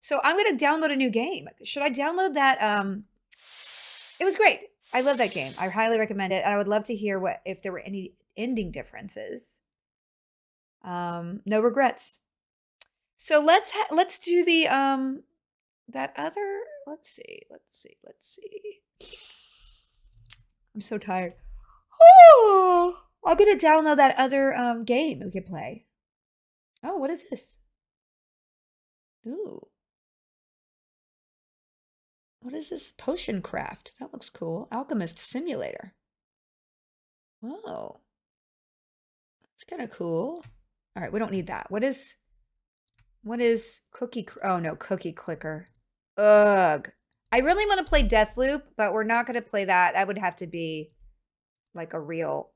So I'm gonna download a new game. Should I download that? It was great. I love that game. I highly recommend it. And I would love to hear what if there were any ending differences. No regrets. So let's do the that other. Let's see. I'm so tired. Oh, I'm gonna download that other game we could play. Oh, what is this? Ooh. What is this? Potion craft. That looks cool. Alchemist Simulator. Whoa. That's kind of cool. All right, we don't need that. What is oh no, cookie clicker. Ugh. I really want to play Deathloop, but we're not going to play that. That would have to be like a real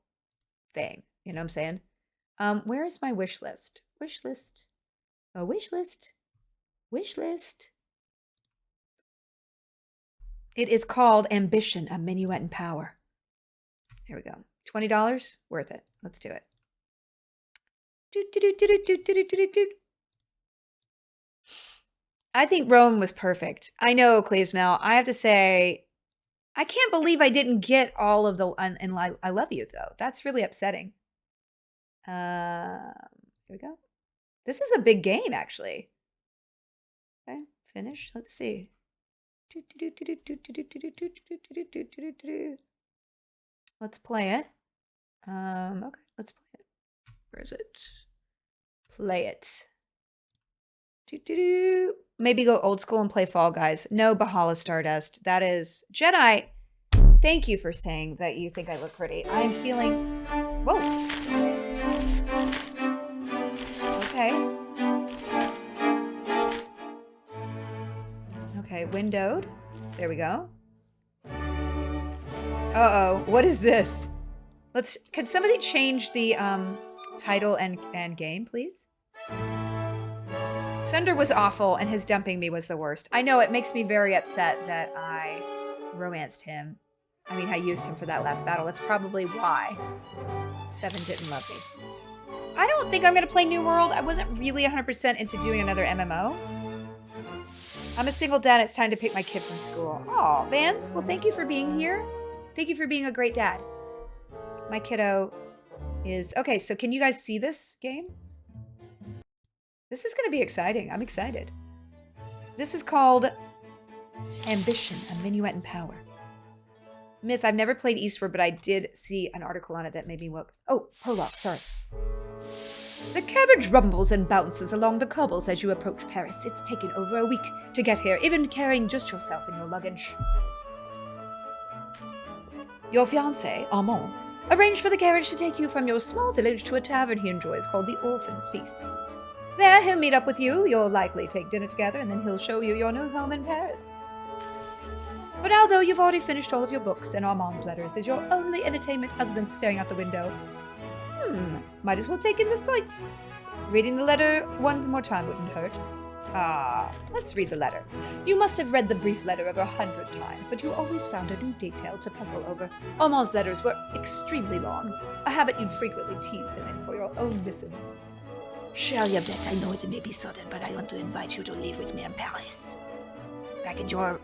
thing. You know what I'm saying? Where is my wish list? Wish list. A wish list. Wish list. It is called Ambition, a Minuet in Power. There we go. $20? Worth it. Let's do it. I think Rome was perfect. I know, Cleesmel. I have to say, I can't believe I didn't get all of the and I love you though. That's really upsetting. Here we go. This is a big game, actually. Okay, finish. Let's see. Let's play it. Okay, let's play it. Where is it? Play it. Maybe go old school and play Fall Guys. No Bahala Stardust. That is Jedi. Thank you for saying that you think I look pretty. I'm feeling. Whoa. Okay. Okay, windowed. There we go. Uh-oh. What is this? Can somebody change the title and game, please? Sunder was awful, and his dumping me was the worst. I know, it makes me very upset that I romanced him. I mean, I used him for that last battle. That's probably why Seven didn't love me. I don't think I'm going to play New World. I wasn't really 100% into doing another MMO. I'm a single dad. It's time to pick my kid from school. Oh, Vance. Well, thank you for being here. Thank you for being a great dad. My kiddo is... Okay, so can you guys see this game? This is going to be exciting. I'm excited. This is called Ambition, a Minuet in Power. Miss, I've never played Eastward, but I did see an article on it that made me woke. Oh, prologue, sorry. The carriage rumbles and bounces along the cobbles as you approach Paris. It's taken over a week to get here, even carrying just yourself and your luggage. Your fiancé, Armand, arranged for the carriage to take you from your small village to a tavern he enjoys called the Orphan's Feast. There he'll meet up with you, you'll likely take dinner together, and then he'll show you your new home in Paris. For now, though, you've already finished all of your books, and Armand's letters is your only entertainment other than staring out the window. Might as well take in the sights. Reading the letter one more time wouldn't hurt. Let's read the letter. You must have read the brief letter over 100 times, but you always found a new detail to puzzle over. Armand's letters were extremely long, a habit you'd frequently tease him in for your own missives. Cher Yvette, I know it may be sudden, but I want to invite you to live with me in Paris. Back in your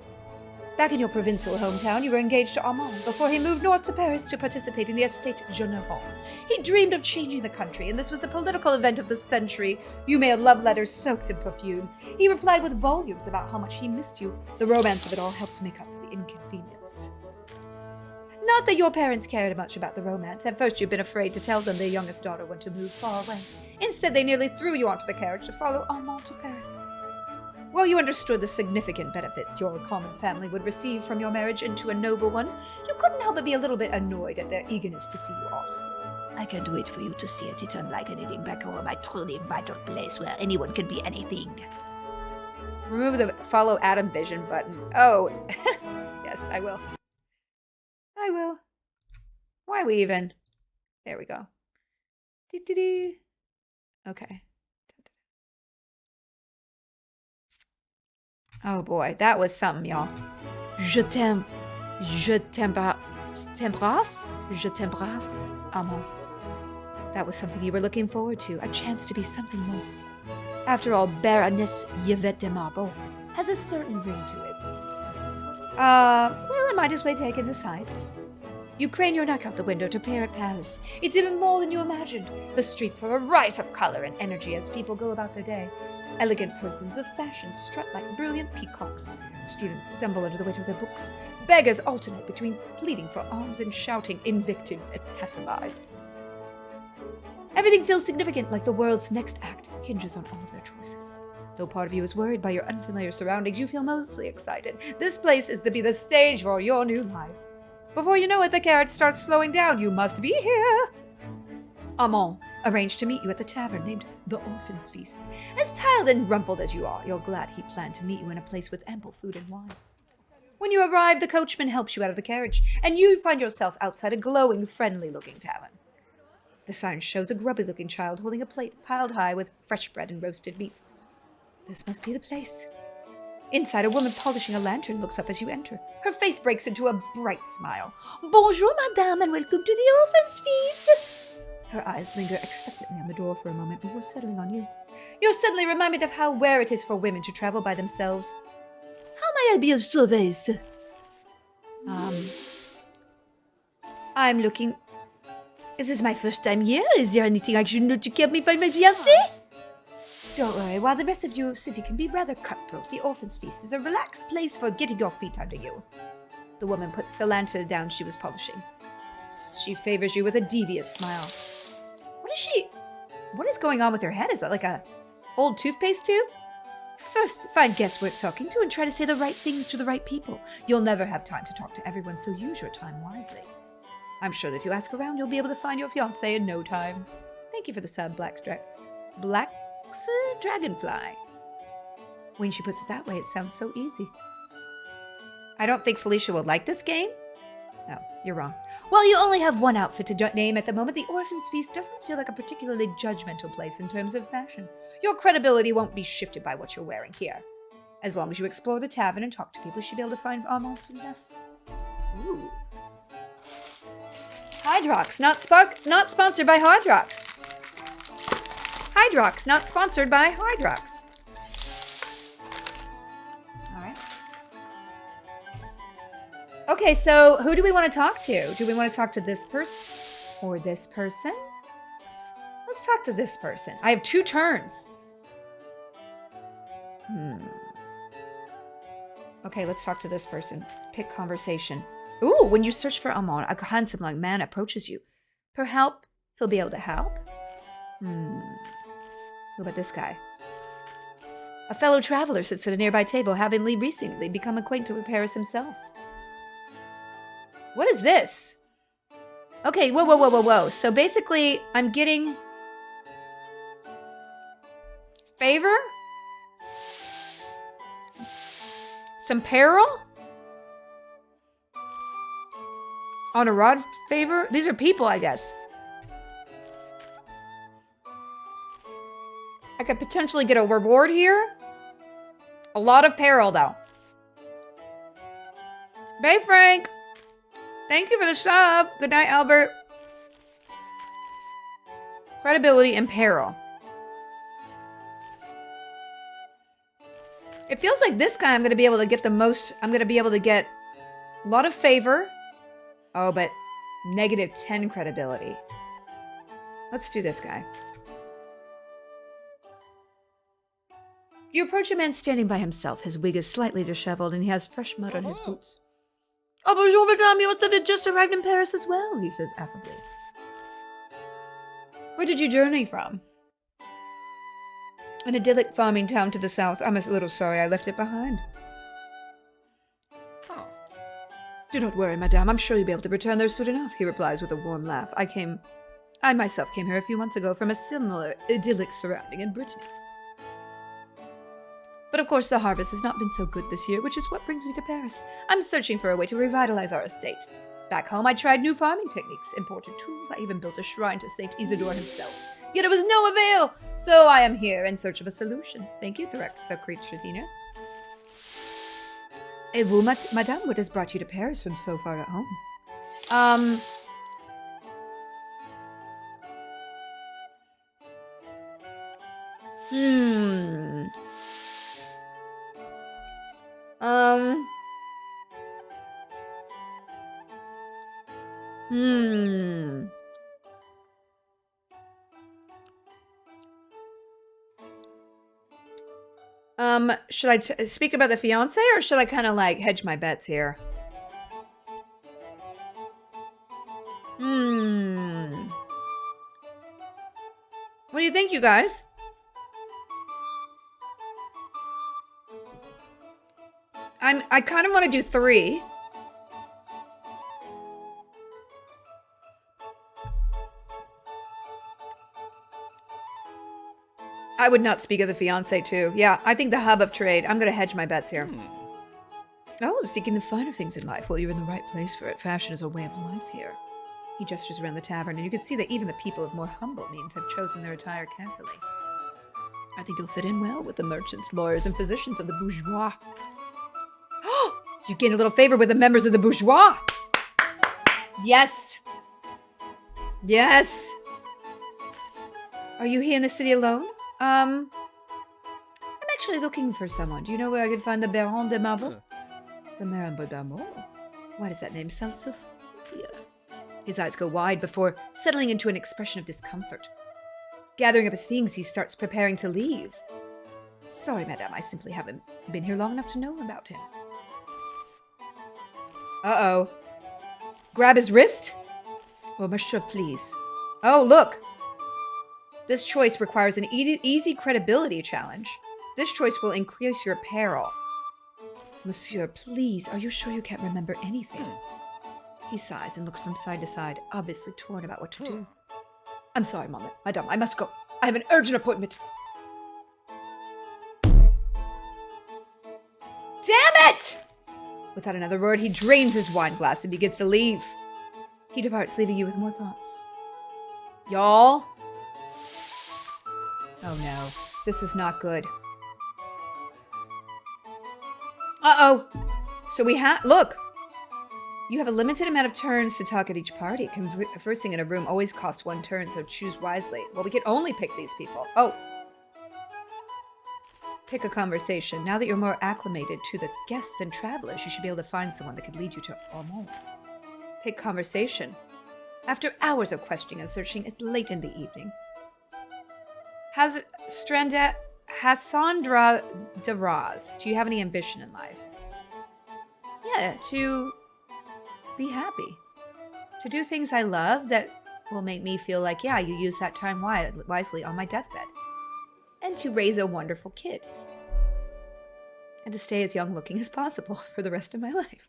provincial hometown, you were engaged to Armand before he moved north to Paris to participate in the Estate General. He dreamed of changing the country, and this was the political event of the century. You mailed love letters soaked in perfume. He replied with volumes about how much he missed you. The romance of it all helped make up for the inconvenience. Not that your parents cared much about the romance. At first, you'd been afraid to tell them their youngest daughter wanted to move far away. Instead, they nearly threw you onto the carriage to follow Armand to Paris. While you understood the significant benefits your common family would receive from your marriage into a noble one, you couldn't help but be a little bit annoyed at their eagerness to see you off. I can't wait for you to see it. It's unlike anything back home, a truly vital place where anyone can be anything. Remove the follow Adam vision button. Oh, yes, I will. I will. Why we even? There we go. Okay. Oh boy, that was something, y'all. Je t'embrasse, Armand. That was something you were looking forward to, a chance to be something more. After all, Baroness Yvette de Marble has a certain ring to it. Well, I might as well take in the sights. You crane your neck out the window to peer at Paris. It's even more than you imagined. The streets are a riot of color and energy as people go about their day. Elegant persons of fashion strut like brilliant peacocks. Students stumble under the weight of their books. Beggars alternate between pleading for alms and shouting invectives at passerbys. Everything feels significant, like the world's next act hinges on all of their choices. Though part of you is worried by your unfamiliar surroundings, you feel mostly excited. This place is to be the stage for your new life. Before you know it, the carriage starts slowing down. You must be here. Armand arranged to meet you at the tavern named the Orphan's Feast. As tiled and rumpled as you are, you're glad he planned to meet you in a place with ample food and wine. When you arrive, the coachman helps you out of the carriage, and you find yourself outside a glowing, friendly-looking tavern. The sign shows a grubby-looking child holding a plate piled high with fresh bread and roasted meats. This must be the place. Inside, a woman polishing a lantern looks up as you enter. Her face breaks into a bright smile. Bonjour, madame, and welcome to the Orphan's Feast. Her eyes linger expectantly on the door for a moment before settling on you. You're suddenly reminded of how rare it is for women to travel by themselves. How may I be of service? I'm looking... This is my first time here. Is there anything I should know to help me find my fiancé? Don't worry, while the rest of your city can be rather cutthroat, the Orphan's Feast is a relaxed place for getting your feet under you. The woman puts the lantern down she was polishing. She favors you with a devious smile. What is going on with her head? Is that like a old toothpaste tube? First, find guests worth talking to and try to say the right things to the right people. You'll never have time to talk to everyone, so use your time wisely. I'm sure that if you ask around, you'll be able to find your fiancé in no time. Thank you for the sub, Black's Dragonfly. When she puts it that way, it sounds so easy. I don't think Felicia will like this game. No, you're wrong. Well, you only have one outfit to name at the moment. The Orphan's Feast doesn't feel like a particularly judgmental place in terms of fashion. Your credibility won't be shifted by what you're wearing here. As long as you explore the tavern and talk to people, you should be able to find Armand soon enough. Ooh. Hydrox, not sponsored by Hydrox. Hydrox, not sponsored by Hydrox. Alright. Okay, so who do we want to talk to? Do we want to talk to this person or this person? Let's talk to this person. I have 2 turns. Okay, let's talk to this person. Pick conversation. Ooh, when you search for Armand, a handsome young man approaches you. For help, he'll be able to help. What about this guy? A fellow traveler sits at a nearby table, having recently become acquainted with Paris himself. What is this? Okay, whoa. So basically, I'm getting... favor? Some peril? On a rod favor? These are people, I guess. I could potentially get a reward here. A lot of peril, though. Bay Frank! Thank you for the sub. Good night, Albert. Credibility and peril. It feels like this guy I'm going to be able to get the most... I'm going to be able to get a lot of favor. Oh, but -10 credibility. Let's do this guy. You approach a man standing by himself. His wig is slightly disheveled and he has fresh mud on his boots. Oh, bonjour, madame. You must have just arrived in Paris as well, he says affably. Where did you journey from? An idyllic farming town to the south. I'm a little sorry I left it behind. Oh. Do not worry, madame. I'm sure you'll be able to return there soon enough, he replies with a warm laugh. I myself came here a few months ago from a similar idyllic surrounding in Brittany. But of course the harvest has not been so good this year, which is what brings me to Paris. I'm searching for a way to revitalize our estate. Back home I tried new farming techniques, imported tools, I even built a shrine to Saint Isidore himself. Yet it was no avail! So I am here in search of a solution. Thank you, the creature. Et vous, madame, what has brought you to Paris from so far at home? Um. Should I speak about the fiance, or should I kind of like hedge my bets here? What do you think, you guys? I kind of want to do 3. I would not speak of the fiance too. Yeah, I think the hub of trade. I'm going to hedge my bets here. Oh, I'm seeking the finer things in life. Well, you're in the right place for it. Fashion is a way of life here. He gestures around the tavern, and you can see that even the people of more humble means have chosen their attire carefully. I think you'll fit in well with the merchants, lawyers, and physicians of the bourgeois. You gain a little favor with the members of the bourgeois. Yes. Yes. Are you here in the city alone? I'm actually looking for someone. Do you know where I can find the Baron de Marmont? The Baron de Marmont? Why does that name sound so familiar? His eyes go wide before settling into an expression of discomfort. Gathering up his things, he starts preparing to leave. Sorry, madame, I simply haven't been here long enough to know about him. Uh-oh. Grab his wrist? Oh, monsieur, please. Oh, look! This choice requires an easy credibility challenge. This choice will increase your peril. Monsieur, please, are you sure you can't remember anything? He sighs and looks from side to side, obviously torn about what to do. I'm sorry, madame, I must go. I have an urgent appointment. Damn it! Without another word, he drains his wine glass and begins to leave. He departs, leaving you with more thoughts. Y'all? Oh no, this is not good. Uh-oh. So we have, look. You have a limited amount of turns to talk at each party. Conversing in a room always costs 1 turn, so choose wisely. Well, we can only pick these people. Oh. Pick a conversation. Now that you're more acclimated to the guests and travelers, you should be able to find someone that could lead you to Armand. Pick conversation. After hours of questioning and searching, it's late in the evening. Hassandra de Raz, do you have any ambition in life? Yeah, to be happy. To do things I love that will make me feel like, yeah, you use that time wisely on my deathbed. And to raise a wonderful kid. And to stay as young looking as possible for the rest of my life.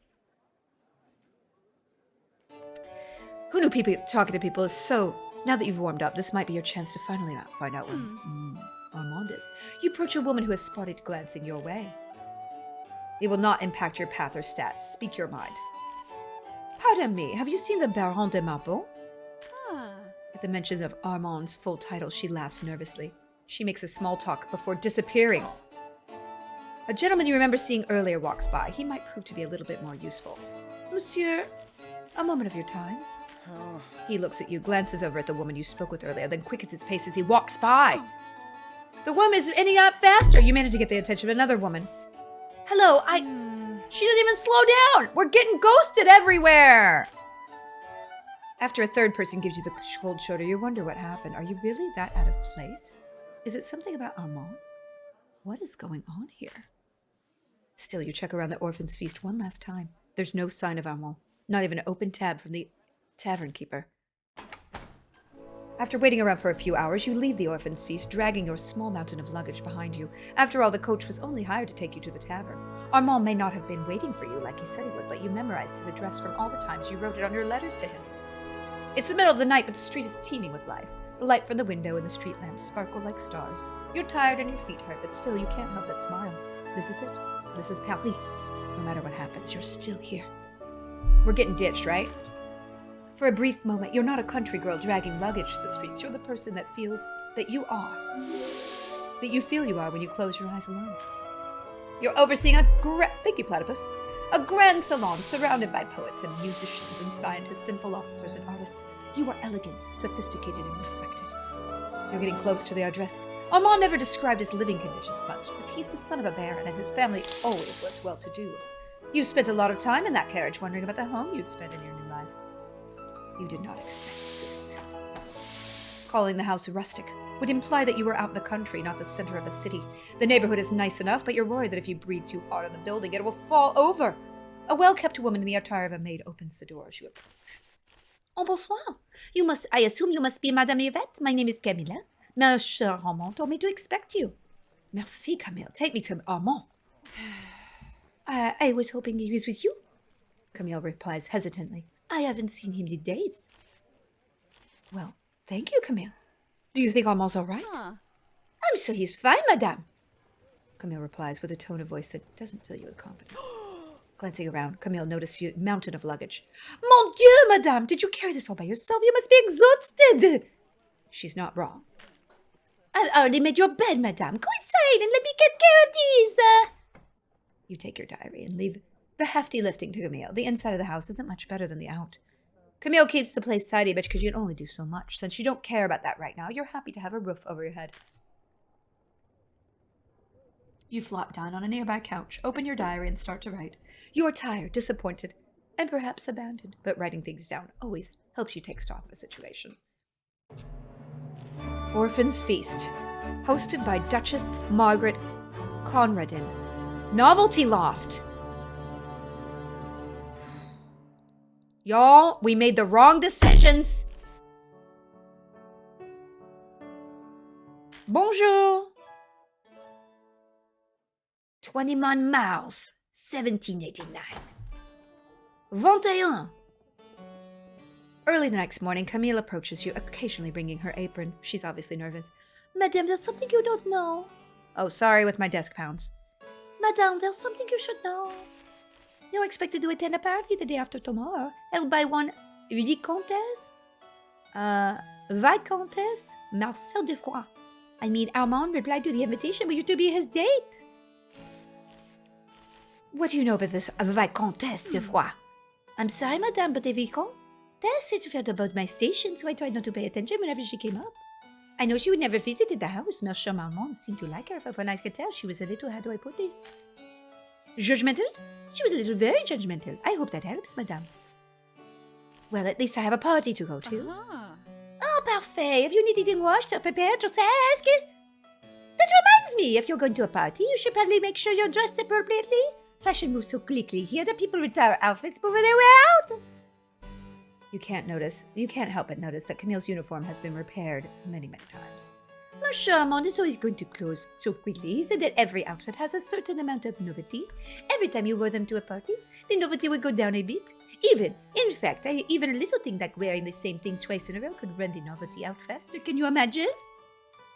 Who knew talking to people is so... Now that you've warmed up, this might be your chance to finally find out what Armand is. You approach a woman who has spotted glancing your way. It will not impact your path or stats. Speak your mind. Pardon me, have you seen the Baron de Marmont? At the mention of Armand's full title, she laughs nervously. She makes a small talk before disappearing. A gentleman you remember seeing earlier walks by. He might prove to be a little bit more useful. Monsieur, a moment of your time. He looks at you, glances over at the woman you spoke with earlier, then quickens his pace as he walks by. The woman is ending up faster. You manage to get the attention of another woman. Hello, She doesn't even slow down. We're getting ghosted everywhere. After a third person gives you the cold shoulder, you wonder what happened. Are you really that out of place? Is it something about Armand? What is going on here? Still, you check around the orphan's feast one last time. There's no sign of Armand. Not even an open tab from the tavern keeper. After waiting around for a few hours, you leave the orphan's feast, dragging your small mountain of luggage behind you. After all, the coach was only hired to take you to the tavern. Armand may not have been waiting for you like he said he would, but you memorized his address from all the times you wrote it on your letters to him. It's the middle of the night, but the street is teeming with life. The light from the window and the street lamps sparkle like stars. You're tired and your feet hurt, but still you can't help but smile. This is it. This is Paris. No matter what happens, you're still here. We're getting ditched, right? For a brief moment, you're not a country girl dragging luggage to the streets. You're the person that feels that you are. That you feel you are when you close your eyes alone. You're overseeing thank you, platypus. A grand salon surrounded by poets and musicians and scientists and philosophers and artists. You are elegant, sophisticated, and respected. You're getting close to the address Armand never described his living conditions much, but he's the son of a baron, and his family always was well-to-do. You spent a lot of time in that carriage wondering about the home you'd spend in your new life. You did not expect this. Calling the house rustic would imply that you were out in the country, not the center of a city. The neighborhood is nice enough, but you're worried that if you breathe too hard on the building, it will fall over. A well-kept woman in the attire of a maid opens the door as you approach. Oh, bonsoir. I assume you must be Madame Yvette. My name is Camilla. Monsieur Armand told me to expect you. Merci, Camille. Take me to Armand. I was hoping he was with you. Camille replies hesitantly. I haven't seen him in days. Well, thank you, Camille. Do you think Armand's all right? I'm sure he's fine, madame. Camille replies with a tone of voice that doesn't fill you with confidence. Glancing around, Camille noticed a mountain of luggage. Mon Dieu, madame, did you carry this all by yourself? You must be exhausted. She's not wrong. I've already made your bed, madame. Go inside and let me get care of these. You take your diary and leave the hefty lifting to Camille. The inside of the house isn't much better than the out. Camille keeps the place tidy, but because you can only do so much. Since you don't care about that right now, you're happy to have a roof over your head. You flop down on a nearby couch, open your diary, and start to write. You are tired, disappointed, and perhaps abandoned, but writing things down always helps you take stock of a situation. Orphan's Feast, hosted by Duchess Margaret Conradin. Novelty lost. Y'all, we made the wrong decisions. Bonjour. 21 miles, 1789. 21. Early the next morning, Camille approaches you, occasionally bringing her apron. She's obviously nervous. Madame, there's something you don't know. Oh, sorry with my desk pounds. Madame, there's something you should know. You're expected to attend a party the day after tomorrow, held by one Vicomtesse? Vicomtesse Marcel de Froid. I mean, Armand replied to the invitation for you to be his date. What do you know about this Vicomtesse de Froid? I'm sorry, madame, but the Vicomtesse felt about my station, so I tried not to pay attention whenever she came up. I know she would never visited the house. Monsieur Armand seemed to like her, but when I could tell, she was a little, how do I put this? Judgmental? She was a little very judgmental. I hope that helps, madame. Well, at least I have a party to go to. Oh, parfait. If you need anything washed or prepared, just ask. That reminds me, if you're going to a party, you should probably make sure you're dressed appropriately. Fashion moves so quickly here that people retire outfits before they wear out. You can't help but notice that Camille's uniform has been repaired many, many times. Monsieur Armand is always going to clothes so quickly. He said that every outfit has a certain amount of novelty. Every time you wear them to a party, the novelty would go down a bit. Even a little thing like wearing the same thing twice in a row could run the novelty out faster. Can you imagine?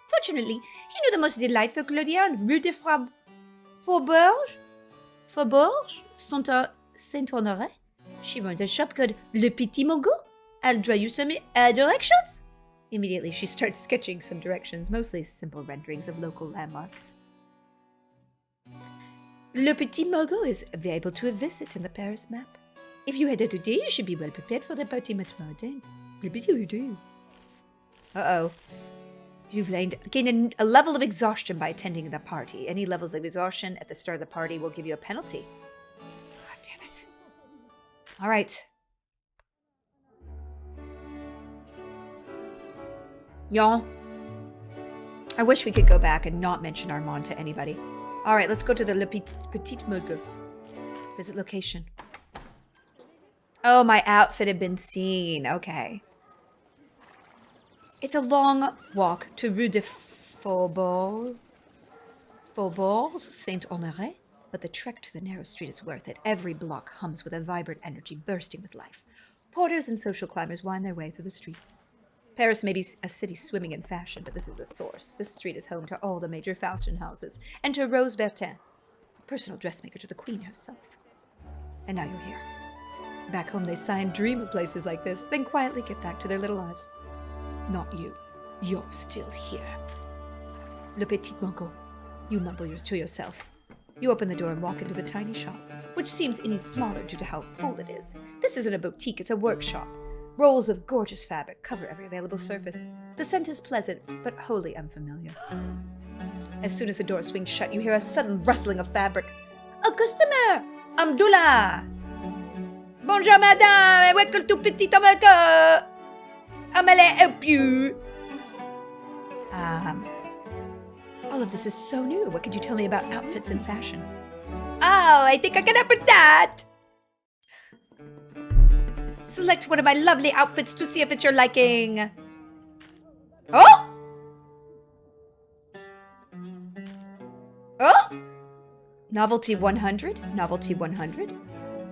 Fortunately, he knew the most delightful clothier on Rue de Faubourg Saint-Honoré. She runs a shop called Le Petit Mogo. I'll draw you some directions. Immediately, she starts sketching some directions, mostly simple renderings of local landmarks. Le Petit Mogo is available to a visit in the Paris map. If you head there today, you should be well prepared for the party tomorrow. Le Petit Mogo. Uh-oh. You've gained a level of exhaustion by attending the party. Any levels of exhaustion at the start of the party will give you a penalty. God damn it. All right. Y'all, I wish we could go back and not mention Armand to anybody. All right, let's go to the Le Petit Mogo. Visit location. Oh, my outfit had been seen. Okay. It's a long walk to Rue de Faubourg Saint-Honoré, but the trek to the narrow street is worth it. Every block hums with a vibrant energy bursting with life. Porters and social climbers wind their way through the streets. Paris may be a city swimming in fashion, but this is the source. This street is home to all the major fashion houses, and to Rose Bertin, a personal dressmaker to the queen herself. And now you're here. Back home, they sigh and dream of places like this, then quietly get back to their little lives. Not you. You're still here. Le Petit Mogo. You mumble to yourself. You open the door and walk into the tiny shop, which seems any smaller due to how full it is. This isn't a boutique, it's a workshop. Rolls of gorgeous fabric cover every available surface. The scent is pleasant, but wholly unfamiliar. As soon as the door swings shut, you hear a sudden rustling of fabric. A customer! Amdullah! Bonjour, madame! Welcome to Petit America! How may I help you? All of this is so new. What could you tell me about outfits and fashion? Oh, I think I can help with that! Select one of my lovely outfits to see if it's your liking. Oh! Oh! Novelty 100. Novelty 100.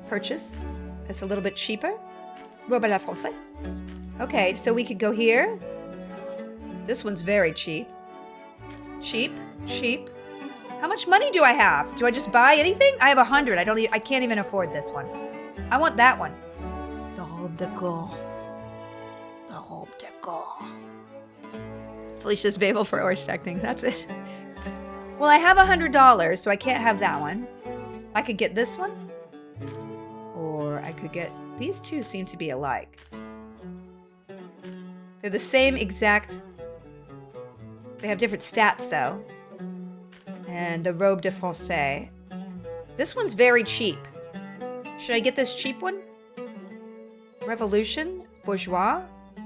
Purchase. That's a little bit cheaper. Robe à la française. Okay, so we could go here. This one's very cheap. Cheap. Cheap. How much money do I have? Do I just buy anything? I have 100. I can't even afford this one. I want that one. The robe de corps. The robe de corps. Felicia's Babel for Orstekning. That's it. Well, I have $100, so I can't have that one. I could get this one. Or I could get... These two seem to be alike. They're the same exact... They have different stats, though. And the robe de français. This one's very cheap. Should I get this cheap one? Revolution, bourgeois,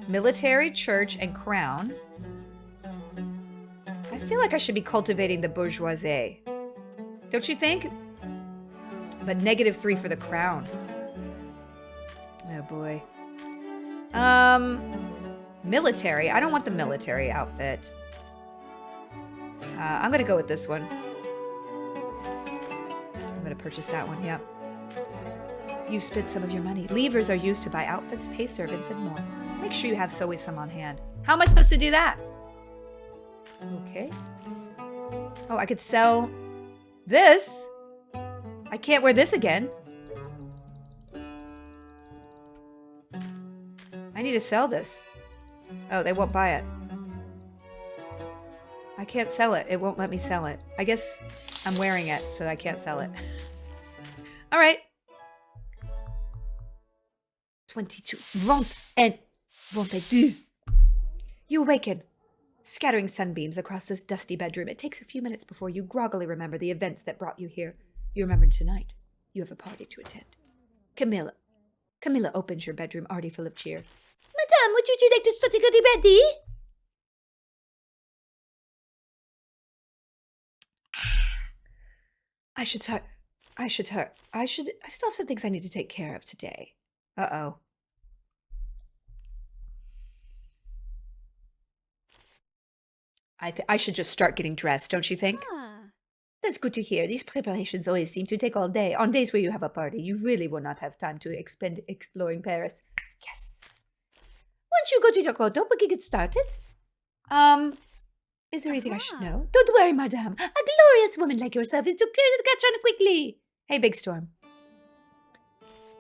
military, church, and crown. I feel like I should be cultivating the bourgeoisie. Don't you think? But -3 for the crown. Oh boy. Military. I don't want the military outfit. I'm gonna go with this one. I'm gonna purchase that one, yep. You've spent some of your money. Levers are used to buy outfits, pay servants, and more. Make sure you have always some on hand. How am I supposed to do that? Okay. Oh, I could sell this. I can't wear this again. I need to sell this. Oh, they won't buy it. I can't sell it. It won't let me sell it. I guess I'm wearing it, so I can't sell it. All right. 22. Vente 22. You awaken, scattering sunbeams across this dusty bedroom. It takes a few minutes before you groggily remember the events that brought you here. You remember tonight. You have a party to attend. Camilla opens your bedroom, already full of cheer. Madame, would you like to start to get ready? I still have some things I need to take care of today. Uh-oh. I should just start getting dressed, don't you think? That's good to hear. These preparations always seem to take all day. On days where you have a party, you really will not have time to expend exploring Paris. Yes. Once you go to your grotto, we can get started. Is there anything I should know? Don't worry, madame. A glorious woman like yourself is too clear to catch on quickly. Hey, Big Storm.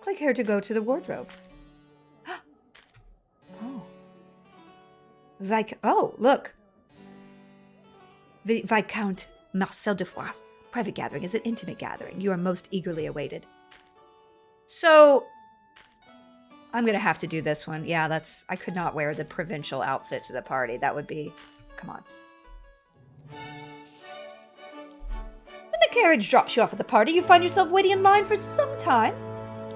Click here to go to the wardrobe. Oh. Oh, look. Viscount Marcel de Foix. Private gathering is an intimate gathering. You are most eagerly awaited. So, I'm going to have to do this one. Yeah, I could not wear the provincial outfit to the party. That would be, come on. When the carriage drops you off at the party, you find yourself waiting in line for some time.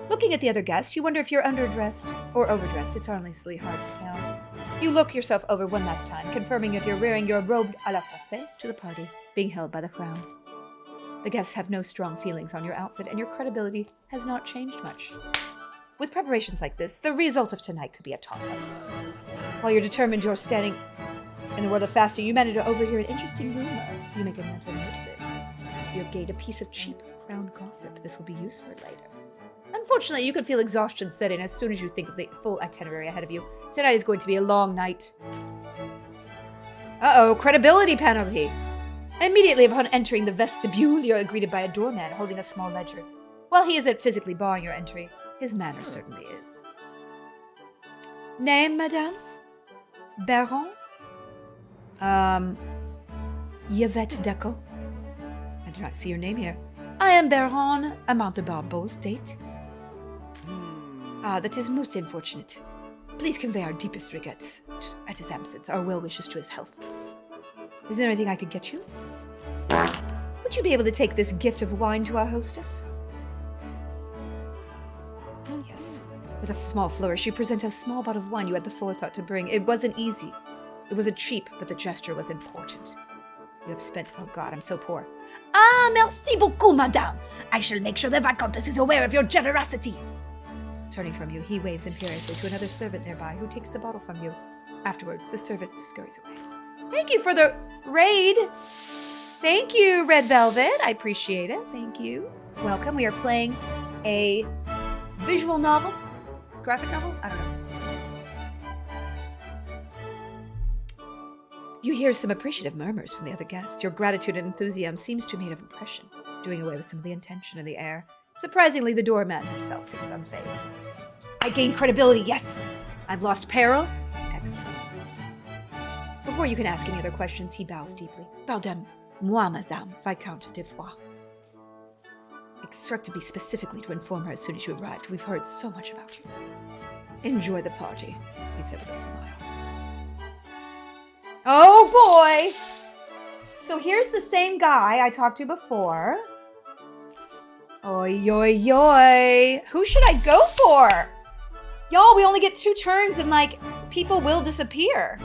Looking at the other guests, you wonder if you're underdressed or overdressed. It's honestly hard to tell. You look yourself over one last time, confirming if you're wearing your robe à la française to the party, being held by the crown. The guests have no strong feelings on your outfit, and your credibility has not changed much. With preparations like this, the result of tonight could be a toss-up. While you're determined you're standing in the world of fasting, you manage to overhear an interesting rumor. You make a mental note of it. You have gained a piece of cheap crown gossip. This will be useful later. Unfortunately, you can feel exhaustion set in as soon as you think of the full itinerary ahead of you. Tonight is going to be a long night. Uh-oh, credibility penalty. Immediately upon entering the vestibule, you're greeted by a doorman holding a small ledger. While he isn't physically barring your entry, his manner certainly is. Name, madame? Baron? Yvette Deco? I do not see your name here. I am Baron Amant de Barbeau's date. Ah, that is most unfortunate. Please convey our deepest regrets at his absence, our well wishes to his health. Is there anything I could get you? Would you be able to take this gift of wine to our hostess? Yes. With a small flourish, you present a small bottle of wine you had the forethought to bring. It wasn't easy. It wasn't cheap, but the gesture was important. You have spent... Oh God, I'm so poor. Ah, merci beaucoup, madame. I shall make sure the Viscountess is aware of your generosity. Turning from you, he waves imperiously to another servant nearby who takes the bottle from you. Afterwards, the servant scurries away. Thank you for the raid. Thank you, Red Velvet. I appreciate it. Thank you. Welcome. We are playing a visual novel. Graphic novel? I don't know. You hear some appreciative murmurs from the other guests. Your gratitude and enthusiasm seems to have made an impression, doing away with some of the intention in the air. Surprisingly, the doorman himself seems unfazed. I gain credibility, yes. I've lost peril. Excellent. Before you can ask any other questions, he bows deeply. Pardon, moi, madame, Viscount de Foix. Instructed me specifically to inform her as soon as you arrived. We've heard so much about you. Enjoy the party, he said with a smile. Oh boy! So here's the same guy I talked to before. Oi, oi, oi. Who should I go for? Y'all, we only get 2 turns and, like, people will disappear.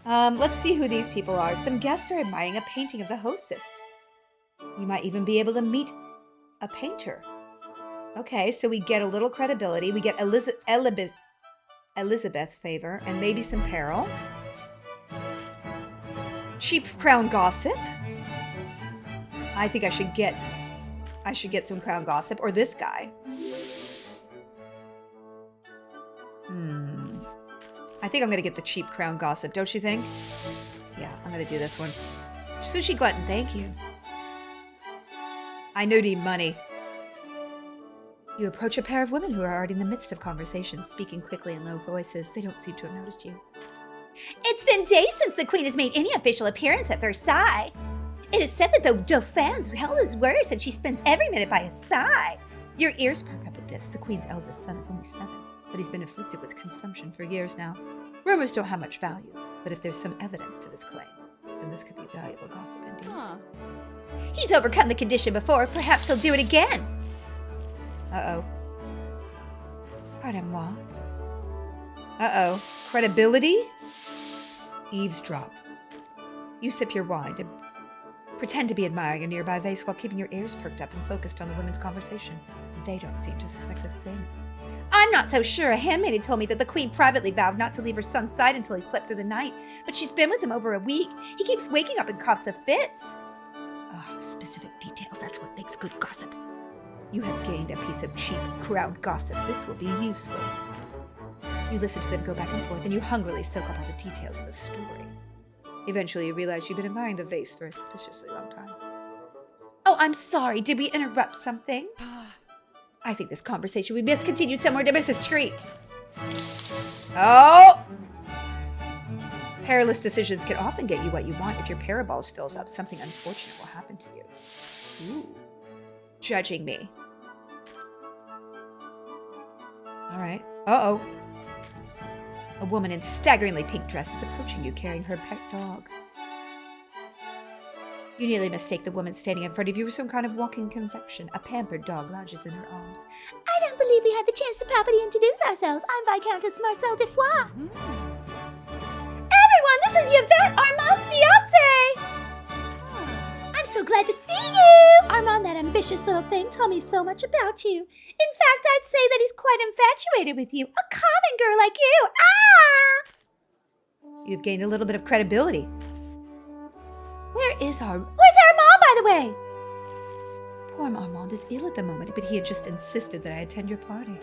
Let's see who these people are. Some guests are admiring a painting of the hostess. You might even be able to meet a painter. Okay, so we get a little credibility. We get Elizabeth's favor and maybe some peril. Cheap crown gossip. I think I should get some crown gossip, or this guy. I think I'm gonna get the cheap crown gossip, don't you think? Yeah, I'm gonna do this one. Sushi glutton, thank you. I know need money. You approach a pair of women who are already in the midst of conversations, speaking quickly in low voices. They don't seem to have noticed you. It's been days since the Queen has made any official appearance at Versailles. It is said that the Dauphin's health is worse and she spends every minute by his side. Your ears perk up at this. The Queen's eldest son is only 7, but he's been afflicted with consumption for years now. Rumors don't have much value, but if there's some evidence to this claim, then this could be valuable gossip indeed. Huh. He's overcome the condition before. Perhaps he'll do it again. Uh-oh. Pardon-moi. Uh-oh. Credibility? Eavesdrop. You sip your wine and pretend to be admiring a nearby vase while keeping your ears perked up and focused on the women's conversation. They don't seem to suspect a thing. I'm not so sure. A handmaid had told me that the Queen privately vowed not to leave her son's side until he slept through the night, but she's been with him over a week. He keeps waking up in coughs of fits. Oh, specific details, that's what makes good gossip. You have gained a piece of cheap, crowd gossip. This will be useful. You listen to them go back and forth, and you hungrily soak up all the details of the story. Eventually, you realize you've been admiring the vase for a suspiciously long time. Oh, I'm sorry. Did we interrupt something? I think this conversation we best continued somewhere to Mrs. Street. Oh! Perilous decisions can often get you what you want. If your paraballs fills up, something unfortunate will happen to you. Ooh. Judging me. All right. Uh-oh. A woman in staggeringly pink dress is approaching you, carrying her pet dog. You nearly mistake the woman standing in front of you for some kind of walking confection. A pampered dog lounges in her arms. I don't believe we had the chance to properly introduce ourselves. I'm Viscountess Marcel de Foix. Everyone, this is Yvette, Armand's fiancé! I'm so glad to see you! Armand, that ambitious little thing, told me so much about you. In fact, I'd say that he's quite infatuated with you. A common girl like you. Ah! You've gained a little bit of credibility. Where's Armand, by the way? Poor Armand is ill at the moment, but he had just insisted that I attend your party.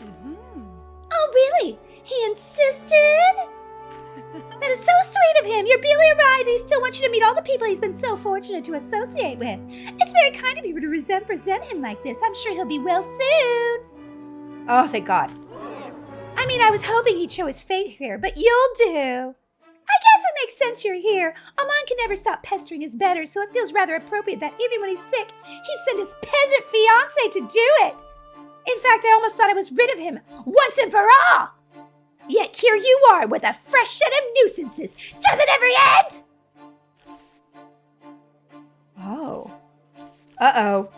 Oh, really? He insisted? That is so sweet of him. You're really right. He still wants you to meet all the people he's been so fortunate to associate with. It's very kind of you to represent him like this. I'm sure he'll be well soon. Oh, thank God. I mean, I was hoping he'd show his face here, but you'll do. I guess it makes sense you're here. Armand can never stop pestering his betters, so it feels rather appropriate that even when he's sick, he'd send his peasant fiancé to do it. In fact, I almost thought I was rid of him once and for all. Yet here you are with a fresh set of nuisances. Does it ever end? Oh. Uh-oh.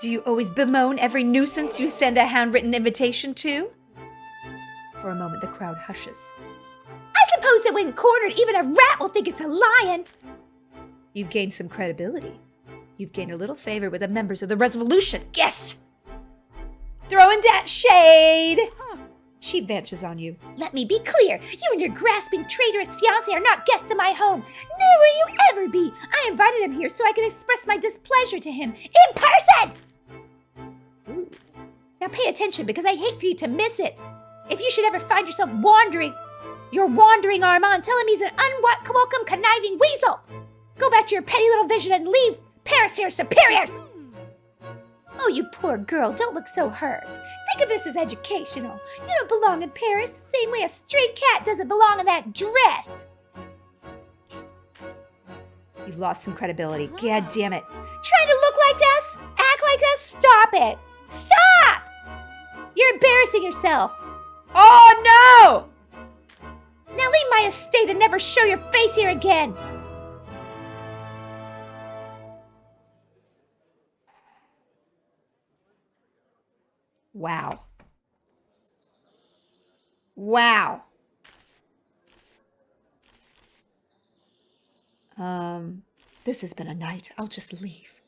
Do you always bemoan every nuisance you send a handwritten invitation to? For a moment, the crowd hushes. I suppose that when cornered, even a rat will think it's a lion. You've gained some credibility. You've gained a little favor with the members of the Resolution. Yes! Throwing that shade! She advances on you. Let me be clear. You and your grasping, traitorous fiancé are not guests in my home. Nor will you ever be. I invited him here so I could express my displeasure to him in person. Ooh. Now pay attention because I hate for you to miss it. If you should ever find yourself wandering, your wandering Armand, tell him he's an unwelcome, conniving weasel. Go back to your petty little vision and leave Paris here superiors. Oh, you poor girl, don't look so hurt. Think of this as educational. You don't belong in Paris the same way a stray cat doesn't belong in that dress. You've lost some credibility. God damn it. Trying to look like us? Act like us? Stop it. Stop! You're embarrassing yourself. Oh, no! Now leave my estate and never show your face here again. Wow. Wow. This has been a night. I'll just leave.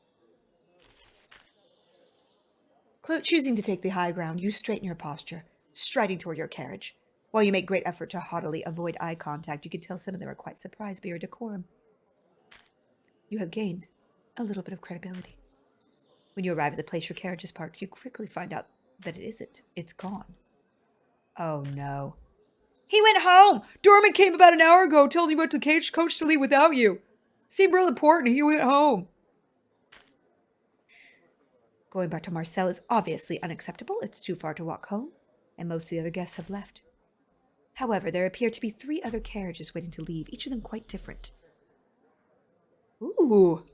Choosing to take the high ground, you straighten your posture, striding toward your carriage. While you make great effort to haughtily avoid eye contact, you can tell some of them are quite surprised by your decorum. You have gained a little bit of credibility. When you arrive at the place your carriage is parked, you quickly find out that it isn't. It's gone. Oh, no. He went home! Dorman came about an hour ago, told you about the coach to leave without you. Seemed real important. He went home. Going back to Marcel is obviously unacceptable. It's too far to walk home, and most of the other guests have left. However, there appear to be 3 other carriages waiting to leave, each of them quite different. Ooh.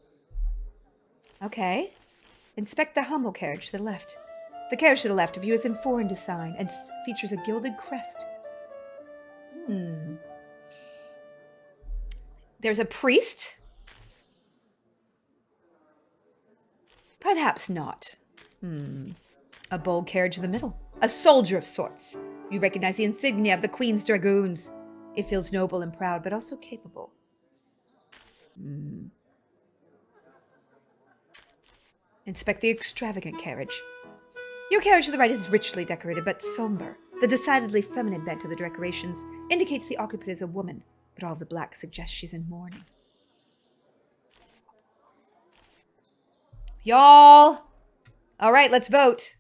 Okay. Inspect the humble carriage to the left. The carriage to the left of you is in foreign design and features a gilded crest. There's a priest? Perhaps not. A bold carriage in the middle. A soldier of sorts. You recognize the insignia of the Queen's Dragoons. It feels noble and proud, but also capable. Inspect the extravagant carriage. Your carriage to the right is richly decorated, but somber. The decidedly feminine bent of the decorations indicates the occupant is a woman, but all of the black suggests she's in mourning. Y'all! All right, let's vote.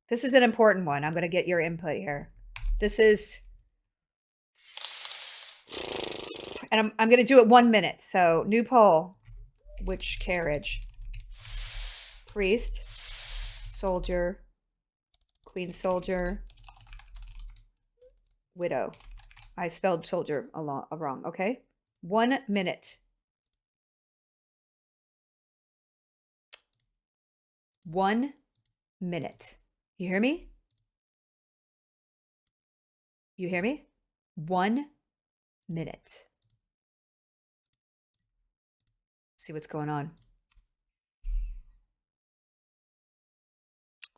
This is an important one. I'm going to get your input here. This is... And I'm going to do it 1 minute. So, new poll. Which carriage? Priest. Soldier. Queen soldier. Widow. I spelled soldier wrong, okay? 1 minute. 1 minute. You hear me? You hear me? 1 minute. See what's going on.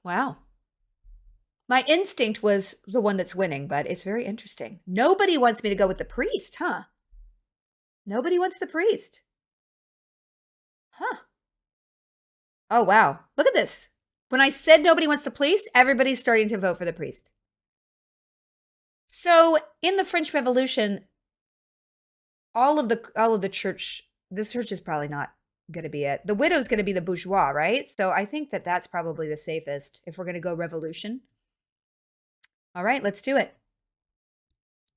Wow. My instinct was the one that's winning, but it's very interesting. Nobody wants me to go with the priest, huh? Nobody wants the priest. Huh. Oh, wow. Look at this. When I said nobody wants the priest, everybody's starting to vote for the priest. So, in the French Revolution, all of the church, this church is probably not going to be it. The widow's going to be the bourgeois, right? So I think that that's probably the safest if we're going to go revolution. All right, let's do it.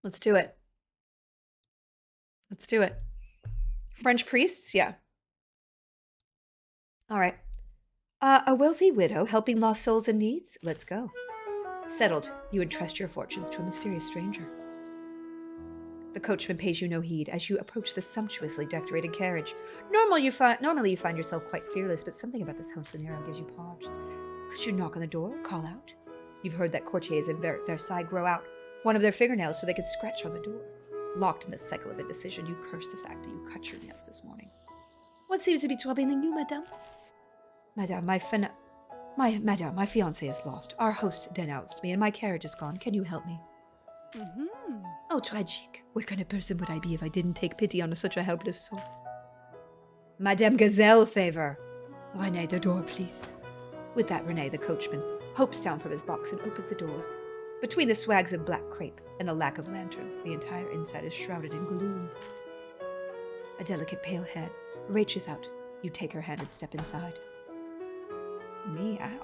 Let's do it. Let's do it. French priests, yeah. All right. A wealthy widow helping lost souls in needs? Let's go. Settled. You entrust your fortunes to a mysterious stranger. The coachman pays you no heed as you approach the sumptuously decorated carriage. Normally you find yourself quite fearless, but something about this whole scenario gives you pause. Could you knock on the door, call out? You've heard that courtiers in Versailles grow out one of their fingernails so they could scratch on the door. Locked in the cycle of indecision, you curse the fact that you cut your nails this morning. What seems to be troubling you, madame? Madame, my fiancé is lost. Our host denounced me, and my carriage is gone. Can you help me? Oh, tragic. What kind of person would I be if I didn't take pity on such a helpless soul? Madame Gazelle, favor. René, the door, please. With that, René, the coachman, hops down from his box and opens the door. Between the swags of black crepe and the lack of lanterns, the entire inside is shrouded in gloom. A delicate pale head reaches out. You take her hand and step inside. Meow.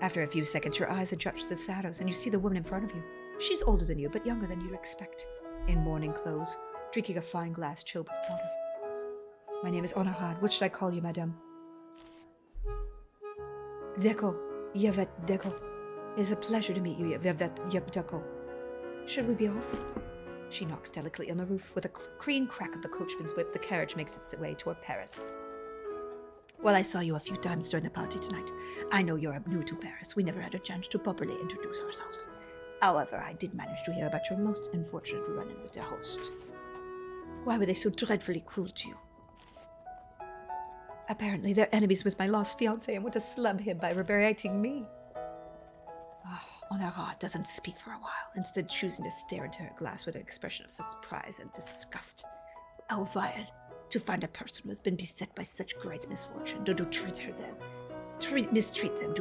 After a few seconds, your eyes adjust to the shadows, and you see the woman in front of you. She's older than you, but younger than you'd expect. In mourning clothes, drinking a fine glass chilled with water. My name is Honorade. What should I call you, madame? Deco. Yvette Deco. It is a pleasure to meet you, Yvette Deco. Should we be off? She knocks delicately on the roof. With a clean crack of the coachman's whip, the carriage makes its way toward Paris. Well, I saw you a few times during the party tonight. I know you're new to Paris. We never had a chance to properly introduce ourselves. However, I did manage to hear about your most unfortunate run-in with their host. Why were they so dreadfully cruel to you? Apparently, they're enemies with my lost fiancé and want to slum him by berating me. Honorade doesn't speak for a while, instead choosing to stare into her glass with an expression of surprise and disgust. How vile to find a person who has been beset by such great misfortune, to treat her then, mistreat them,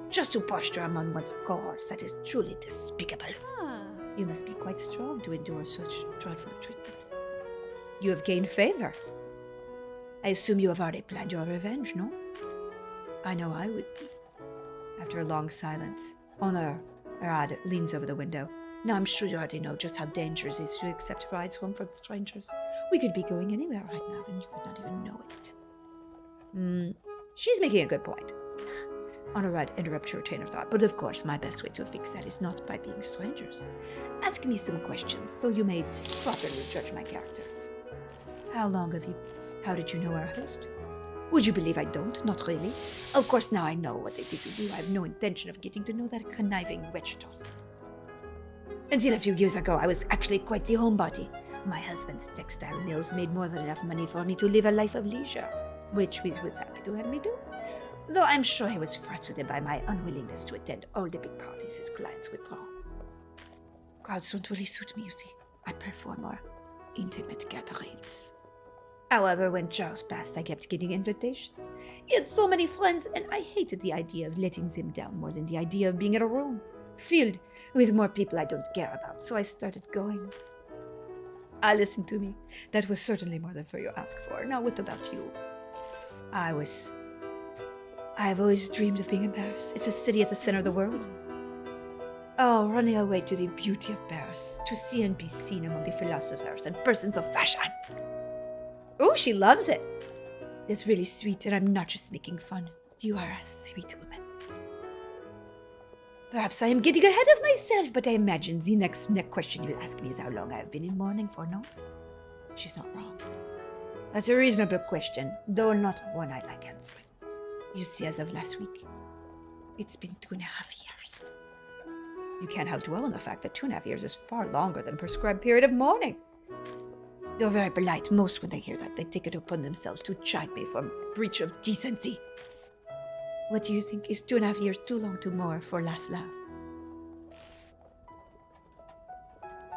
just to posture among one's cohorts. That is truly despicable. You must be quite strong to endure such dreadful treatment. You have gained favor. I assume you have already planned your revenge, no? I know I would be. After a long silence, Honorade leans over the window. Now I'm sure you already know just how dangerous it is to accept rides home from strangers. We could be going anywhere right now, and you would not even know it. She's making a good point. Honorade interrupts her train of thought. But of course, my best way to fix that is not by being strangers. Ask me some questions, so you may properly judge my character. How did you know our host? Would you believe I don't? Not really. Of course, now I know what they did to you. I have no intention of getting to know that conniving wretch at all. Until a few years ago, I was actually quite the homebody. My husband's textile mills made more than enough money for me to live a life of leisure, which he was happy to have me do. Though I'm sure he was frustrated by my unwillingness to attend all the big parties his clients would throw. Crowds don't really suit me, you see. I prefer more intimate gatherings. However, when Charles passed, I kept getting invitations. He had so many friends, and I hated the idea of letting them down more than the idea of being in a room filled with more people I don't care about, so I started going. Listen to me. That was certainly more than you asked for. Now, what about you? I've always dreamed of being in Paris. It's a city at the center of the world. Oh, running away to the beauty of Paris, to see and be seen among the philosophers and persons of fashion. Oh, she loves it. It's really sweet, and I'm not just making fun. You are a sweet woman. Perhaps I am getting ahead of myself, but I imagine the next question you'll ask me is how long I have been in mourning for, no? She's not wrong. That's a reasonable question, though not one I like answering. You see, as of last week, it's been 2.5 years. You can't help dwell on the fact that 2.5 years is far longer than prescribed period of mourning. You're very polite. Most, when they hear that, they take it upon themselves to chide me for breach of decency. What do you think? Is 2.5 years too long to mourn for last love?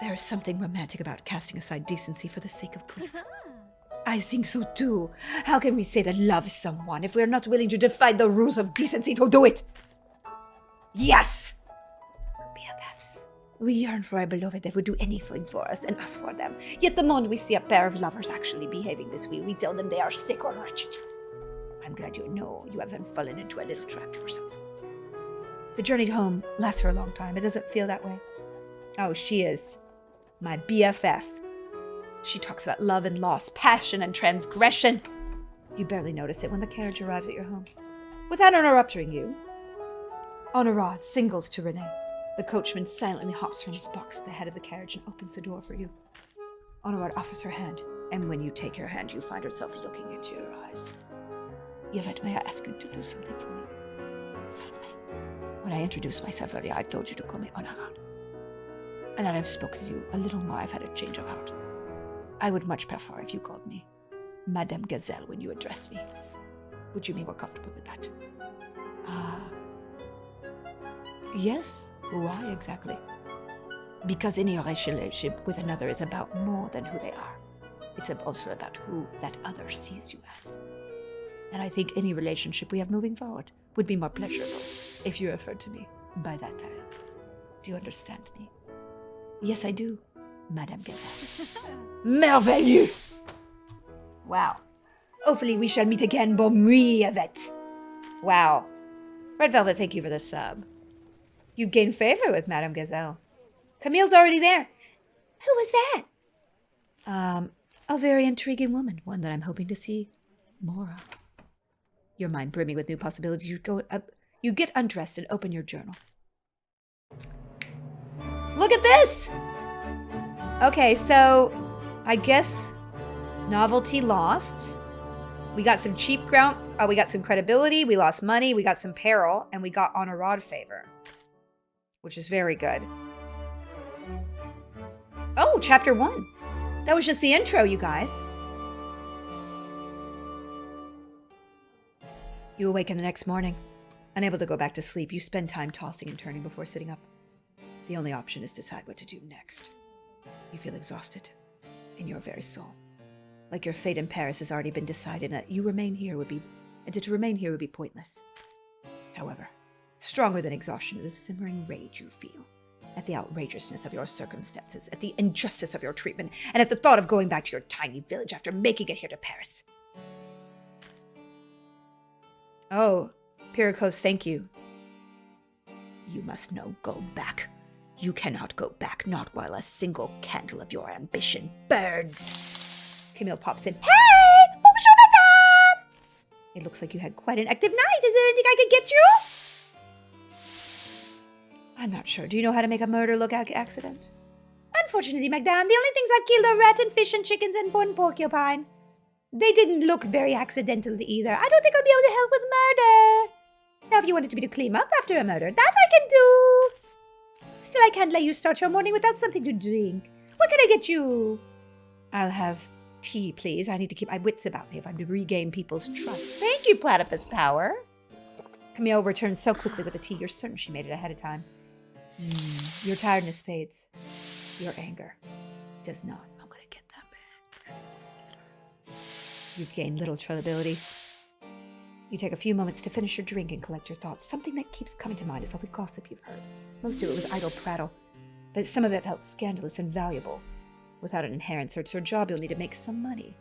There is something romantic about casting aside decency for the sake of grief. I think so too. How can we say that love is someone if we are not willing to defy the rules of decency to do it? Yes! BFFs. We yearn for a beloved that would do anything for us and us for them. Yet the moment we see a pair of lovers actually behaving this way, we tell them they are sick or wretched. I'm glad you know you haven't fallen into a little trap yourself. The journey home lasts for a long time. It doesn't feel that way. Oh, she is my BFF. She talks about love and loss, passion and transgression. You barely notice it when the carriage arrives at your home. Without interrupting you, Honorade singles to Renee. The coachman silently hops from his box at the head of the carriage and opens the door for you. Honorade offers her hand, and when you take her hand, you find herself looking into your eyes. Yvette, may I ask you to do something for me? Certainly. When I introduced myself earlier, I told you to call me Honorable. And that I've spoken to you a little more, I've had a change of heart. I would much prefer if you called me Madame Gazelle when you address me. Would you be more comfortable with that? Yes? Why exactly? Because any relationship with another is about more than who they are. It's also about who that other sees you as. And I think any relationship we have moving forward would be more pleasurable if you referred to me by that title. Do you understand me? Yes, I do, Madame Gazelle. Merveilleux! Wow. Hopefully we shall meet again, bon nuit, Yvette. Wow. Red Velvet, thank you for the sub. You gained favor with Madame Gazelle. Camille's already there. Who was that? A very intriguing woman, one that I'm hoping to see more of. Your mind brimming with new possibilities, you get undressed and open your journal. Look at this! Okay, so I guess novelty lost. We got some cheap ground. We got some credibility. We lost money. We got some peril. And we got Honorade favor, which is very good. Oh, chapter 1. That was just the intro, you guys. You awaken the next morning. Unable to go back to sleep, you spend time tossing and turning before sitting up. The only option is to decide what to do next. You feel exhausted in your very soul. Like your fate in Paris has already been decided and that to remain here would be pointless. However, stronger than exhaustion is a simmering rage you feel at the outrageousness of your circumstances, at the injustice of your treatment, and at the thought of going back to your tiny village after making it here to Paris. Oh, Pyrrhicos, thank you. You must go back. You cannot go back, not while a single candle of your ambition burns. Camille pops in. Hey! Bonjour, madame! It looks like you had quite an active night. Is there anything I could get you? I'm not sure. Do you know how to make a murder look like accident? Unfortunately, madame, the only things I've killed are rat and fish and chickens and one porcupine. They didn't look very accidental either. I don't think I'll be able to help with murder. Now, if you wanted me to clean up after a murder, that I can do. Still, I can't let you start your morning without something to drink. What can I get you? I'll have tea, please. I need to keep my wits about me if I'm to regain people's trust. Thank you, Platypus Power. Camille returns so quickly with the tea, you're certain she made it ahead of time. Your tiredness fades. Your anger does not. I'm going to get that back. You've gained little trustability. You take a few moments to finish your drink and collect your thoughts. Something that keeps coming to mind is all the gossip you've heard. Most of it was idle prattle, but some of it felt scandalous and valuable. Without an inheritance or job, you'll need to make some money.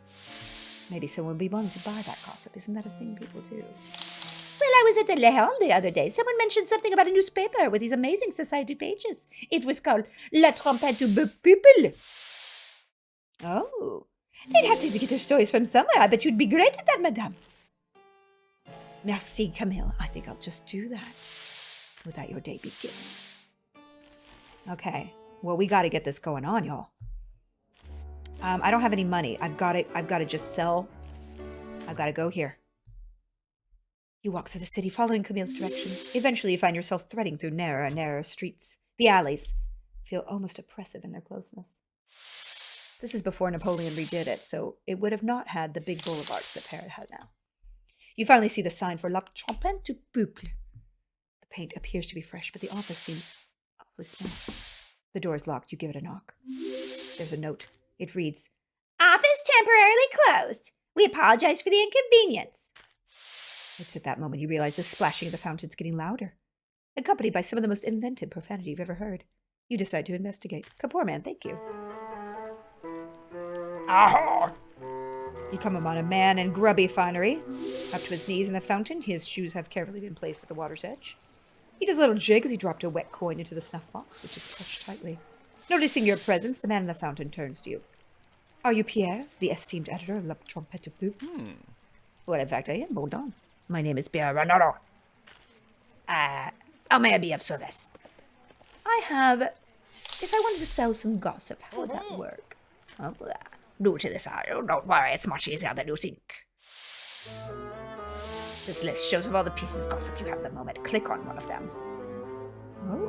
Maybe someone will be willing to buy that gossip. Isn't that a thing people do? Well, I was at the Le Hall the other day. Someone mentioned something about a newspaper with these amazing society pages. It was called La Trompette du Peuple. Oh, they'd have to get their stories from somewhere. I bet you'd be great at that, madame. Merci, Camille. I think I'll just do that. With that, your day begins. Okay, well, we got to get this going on, y'all. I don't have any money. I've got to just sell. I've got to go here. You walk through the city, following Camille's directions. Eventually, you find yourself threading through narrower and narrower streets. The alleys feel almost oppressive in their closeness. This is before Napoleon redid it, so it would have not had the big boulevards that Paris has now. You finally see the sign for La Trompette du Peuple. The paint appears to be fresh, but the office seems awfully small. The door is locked. You give it a knock. There's a note. It reads, Office temporarily closed. We apologize for the inconvenience. It's at that moment you realize the splashing of the fountain's getting louder, accompanied by some of the most inventive profanity you've ever heard. You decide to investigate. Kapoor man, thank you. Ah! You come upon a man in grubby finery, up to his knees in the fountain. His shoes have carefully been placed at the water's edge. He does a little jig as he dropped a wet coin into the snuff box, which is crushed tightly. Noticing your presence, the man in the fountain turns to you. Are you Pierre, the esteemed editor of La Trompette du Peuple? Well, in fact, I am. Hold on. My name is Pierre Renard. How may I be of service? If I wanted to sell some gossip, how would that work? Oh, due to this, don't worry, it's much easier than you think. This list shows of all the pieces of gossip you have at the moment. Click on one of them. Oh.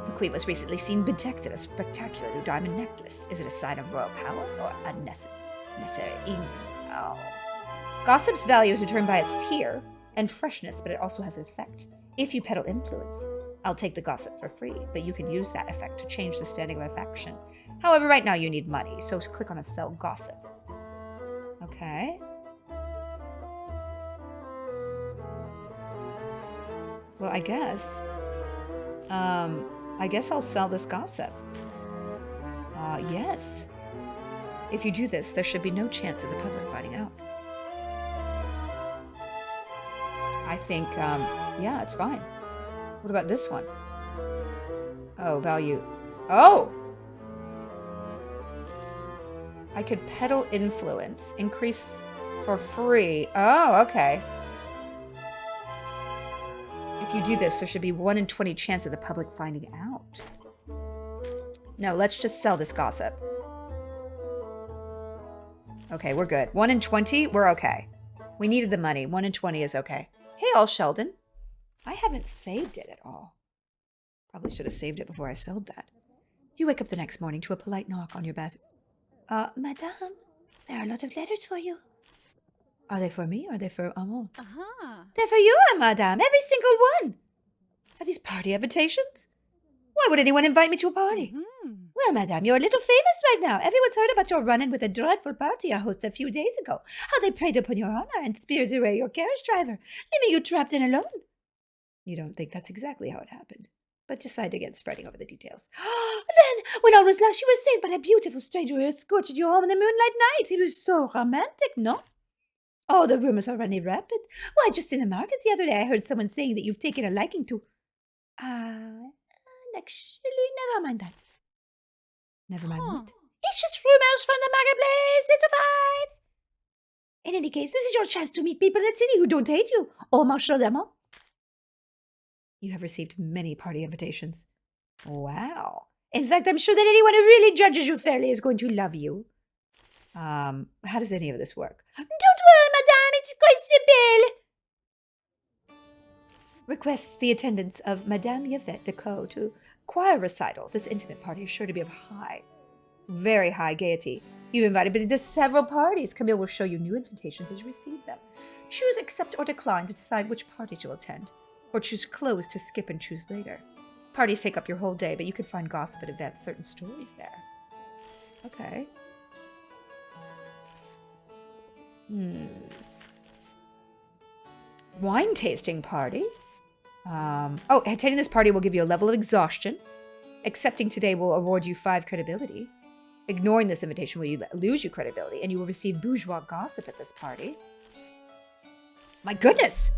The queen was recently seen bedecked in a spectacular new diamond necklace. Is it a sign of royal power or unnecessary evil? Oh. Gossip's value is determined by its tier and freshness, but it also has an effect. If you peddle influence, I'll take the gossip for free, but you can use that effect to change the standing of a faction. However, right now you need money, so click on a sell gossip. Okay. Well, I guess I'll sell this gossip. Yes. If you do this, there should be no chance of the public finding out. I think, yeah, it's fine. What about this one? Oh, value. Oh! I could peddle influence. Increase for free. Oh, okay. If you do this, there should be 1 in 20 chance of the public finding out. No, let's just sell this gossip. Okay, we're good. 1 in 20, we're okay. We needed the money. 1 in 20 is okay. Hey, all Sheldon. I haven't saved it at all. Probably should have saved it before I sold that. You wake up the next morning to a polite knock on your bed. Madame, there are a lot of letters for you. Are they for me or are they for Amon? They're for you, madame, every single one. Are these party invitations? Why would anyone invite me to a party? Well, madame, you're a little famous right now. Everyone's heard about your run-in with a dreadful party I hosted a few days ago. How they preyed upon your honor and spirited away your carriage driver, leaving you trapped in alone. You don't think that's exactly how it happened, but decide against spreading over the details. Then, when all was lost, you were saved by a beautiful stranger who escorted you home in the moonlight night. It was so romantic, no? Oh, the rumors are running rapid. Why, just in the market the other day, I heard someone saying that you've taken a liking to... actually, never mind that. Never mind what? It's just rumors from the marketplace. It's fine. In any case, this is your chance to meet people in the city who don't hate you. Or marshal them all. You have received many party invitations. Wow. In fact, I'm sure that anyone who really judges you fairly is going to love you. How does any of this work? Don't worry, madame, it's quite simple. Requests the attendance of Madame Yvette Decaux to choir recital. This intimate party is sure to be of very high gaiety. You've invited me to several parties. Camille will show you new invitations as you receive them. Choose accept or decline to decide which parties you'll attend, or choose close to skip and choose later. Parties take up your whole day, but you can find gossip and advance certain stories there. Okay. Wine tasting party. Attending this party will give you a level of exhaustion. Accepting today will award you 5 credibility. Ignoring this invitation will lose you credibility, and you will receive bourgeois gossip at this party. My goodness!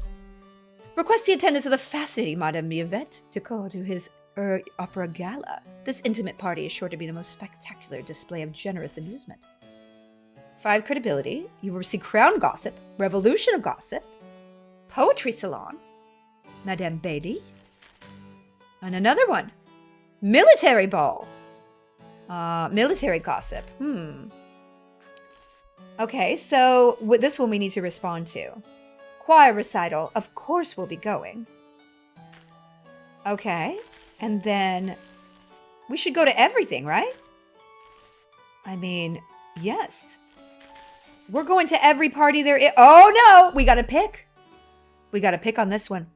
Request the attendance of the fascinating Madame Yvette Decaux to his opera gala. This intimate party is sure to be the most spectacular display of generous amusement. 5 credibility. You will receive crown gossip, revolution of gossip, poetry salon, Madame Bailey, and another one. Military ball. Military gossip. Okay, so with this one we need to respond to. Choir recital, of course we'll be going. Okay, and then we should go to everything, right? I mean, yes. We're going to every party there is. Oh no, we gotta pick. We gotta pick on this one.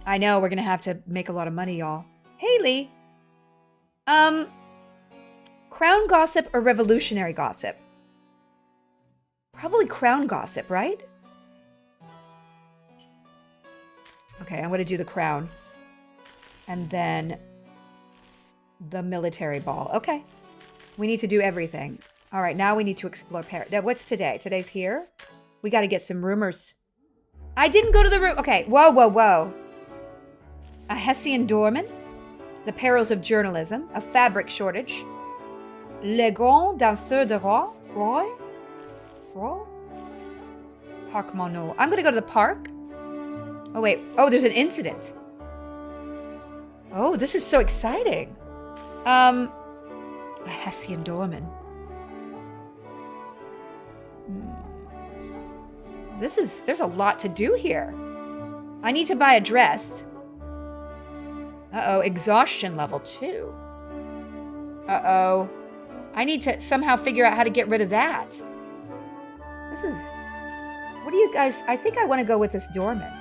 I know, we're gonna have to make a lot of money, y'all. Haley. Crown gossip or revolutionary gossip? Probably crown gossip, right? Okay, I'm gonna do the crown. And then the military ball. Okay. We need to do everything. All right, now we need to explore Paris. What's today? Today's here? We got to get some rumors. I didn't go to the room. Okay, whoa. A Hessian doorman. The perils of journalism. A fabric shortage. Les grands danseurs de Roy? Parc Monod. I'm going to go to the park. Oh, wait. Oh, there's an incident. Oh, this is so exciting. A Hessian doorman. There's a lot to do here. I need to buy a dress. Uh-oh, exhaustion level 2. Uh-oh. I need to somehow figure out how to get rid of that. What do you guys, I think I want to go with this doorman.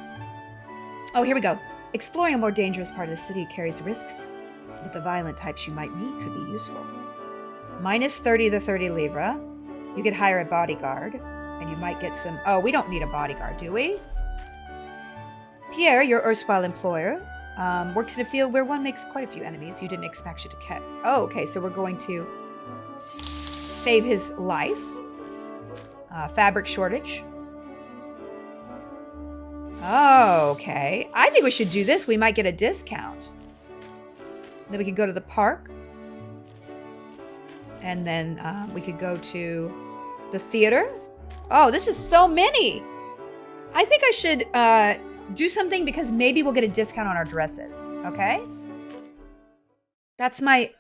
Oh, here we go. Exploring a more dangerous part of the city carries risks, but the violent types you might meet could be useful. Minus 30 to 30 livra. You could hire a bodyguard, and you might get some... Oh, we don't need a bodyguard, do we? Pierre, your erstwhile employer, works in a field where one makes quite a few enemies you didn't expect you to catch. Oh, okay, so we're going to save his life. Fabric shortage. Oh, okay. I think we should do this. We might get a discount. Then we could go to the park. And then we could go to the theater. Oh, this is so many. I think I should do something because maybe we'll get a discount on our dresses. Okay? That's the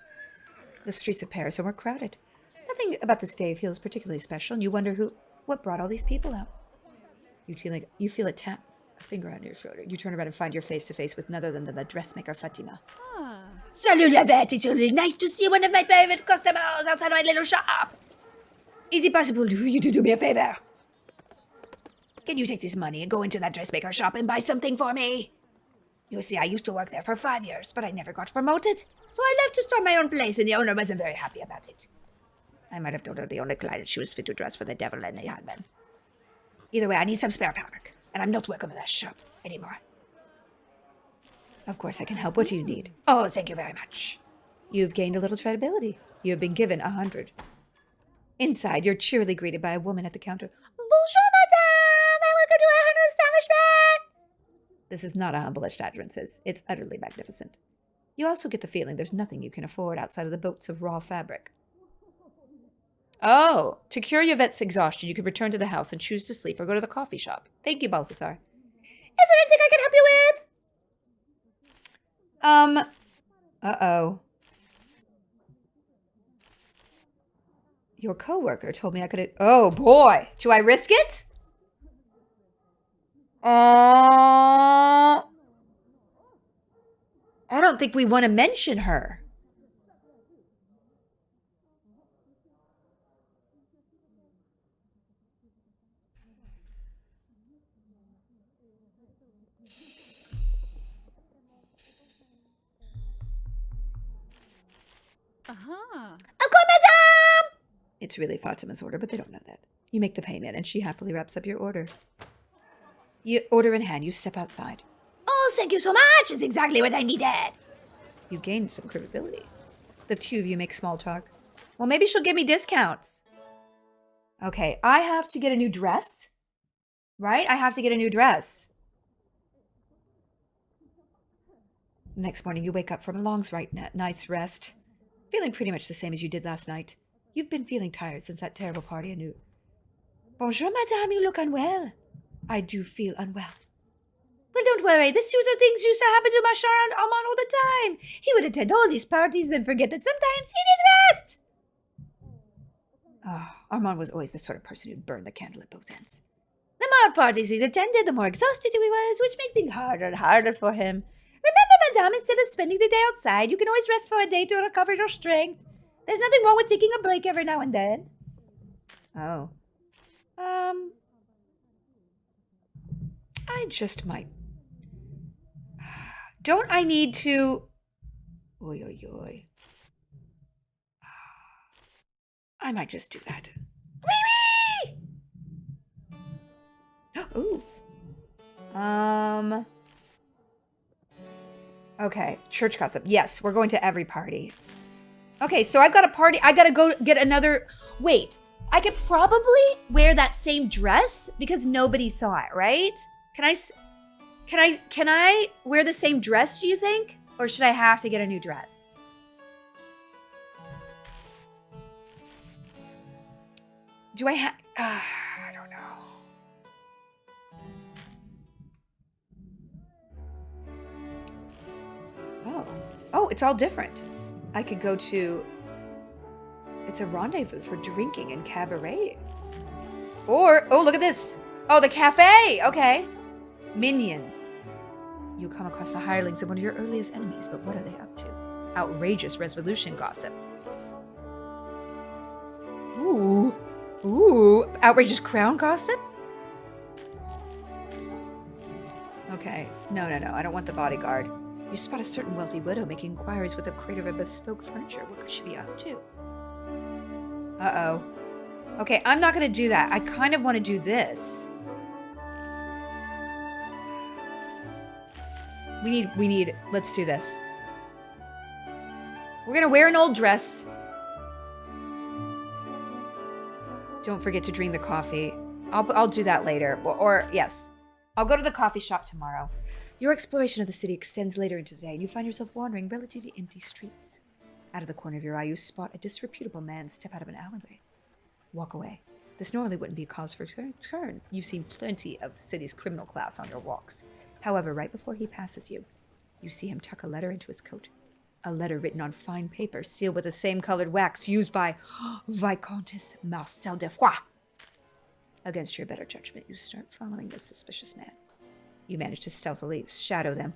streets of Paris are more crowded. Nothing about this day feels particularly special, and you wonder what brought all these people out. You feel a tap, a finger on your shoulder. You turn around and find you're face to face with none other than the dressmaker Fatima. Salut, Lavette. It's really nice to see one of my favorite customers outside my little shop. Is it possible for you to do me a favor? Can you take this money and go into that dressmaker shop and buy something for me? You see, I used to work there for 5 years, but I never got promoted. So I left to start my own place, and the owner wasn't very happy about it. I might have told her the only client she was fit to dress for the devil and the young men. Either way, I need some spare fabric, and I'm not welcome in that shop anymore. Of course I can help. What do you need? Oh, thank you very much. You've gained a little credibility. You have been given 100. Inside, you're cheerily greeted by a woman at the counter. Bonjour, madame, and welcome to our humble establishment. This is not a humble establishment. It's utterly magnificent. You also get the feeling there's nothing you can afford outside of the boats of raw fabric. Oh, to cure Yvette's exhaustion, you could return to the house and choose to sleep or go to the coffee shop. Thank you, Balthazar. Is there anything I can help you with? Uh-oh. Your coworker told me I could... Oh, boy. Do I risk it? I don't think we want to mention her. Encore, madame! It's really Fatima's order, but they don't know that. You make the payment, and she happily wraps up your order. You order in hand, you step outside. Oh, thank you so much. It's exactly what I needed. You gained some credibility. The two of you make small talk. Well, maybe she'll give me discounts. Okay, I have to get a new dress. Right? I have to get a new dress. Next morning, you wake up from a long night's rest. Feeling pretty much the same as you did last night. You've been feeling tired since that terrible party anew. Bonjour, madame, you look unwell. I do feel unwell. Well, don't worry. These sorts of things used to happen to Marchand Armand all the time. He would attend all these parties, then forget that sometimes he needs rest. Armand was always the sort of person who'd burn the candle at both ends. The more parties he attended, the more exhausted he was, which made things harder and harder for him. Remember, madame, instead of spending the day outside, you can always rest for a day to recover your strength. There's nothing wrong with taking a break every now and then. Oh. I just might... Don't I need to... Oy, oy, oy. I might just do that. Wee wee! Ooh. Okay, church gossip. Yes, we're going to every party. Okay, so I've got a party. I gotta go get another... Wait, I could probably wear that same dress because nobody saw it, right? Can I wear the same dress, do you think? Or should I have to get a new dress? Do I have... I don't know. Oh, it's all different. I could go to... It's a rendezvous for drinking and cabaret. Or, oh, look at this. Oh, the cafe! Okay. Minions. You come across the hirelings of one of your earliest enemies, but what are they up to? Outrageous resolution gossip. Ooh. Ooh. Outrageous crown gossip? Okay. No. I don't want the bodyguard. You spot a certain wealthy widow making inquiries with the creator of bespoke furniture. What could she be up to? Uh-oh. Okay, I'm not going to do that. I kind of want to do this. We need, let's do this. We're going to wear an old dress. Don't forget to drink the coffee. I'll do that later. Or yes, I'll go to the coffee shop tomorrow. Your exploration of the city extends later into the day, and you find yourself wandering relatively empty streets. Out of the corner of your eye, you spot a disreputable man step out of an alleyway. Walk away. This normally wouldn't be a cause for concern. You've seen plenty of the city's criminal class on your walks. However, right before he passes you, you see him tuck a letter into his coat. A letter written on fine paper, sealed with the same colored wax used by Viscountess Marcel de Foix. Against your better judgment, you start following this suspicious man. You manage to stealthily shadow them.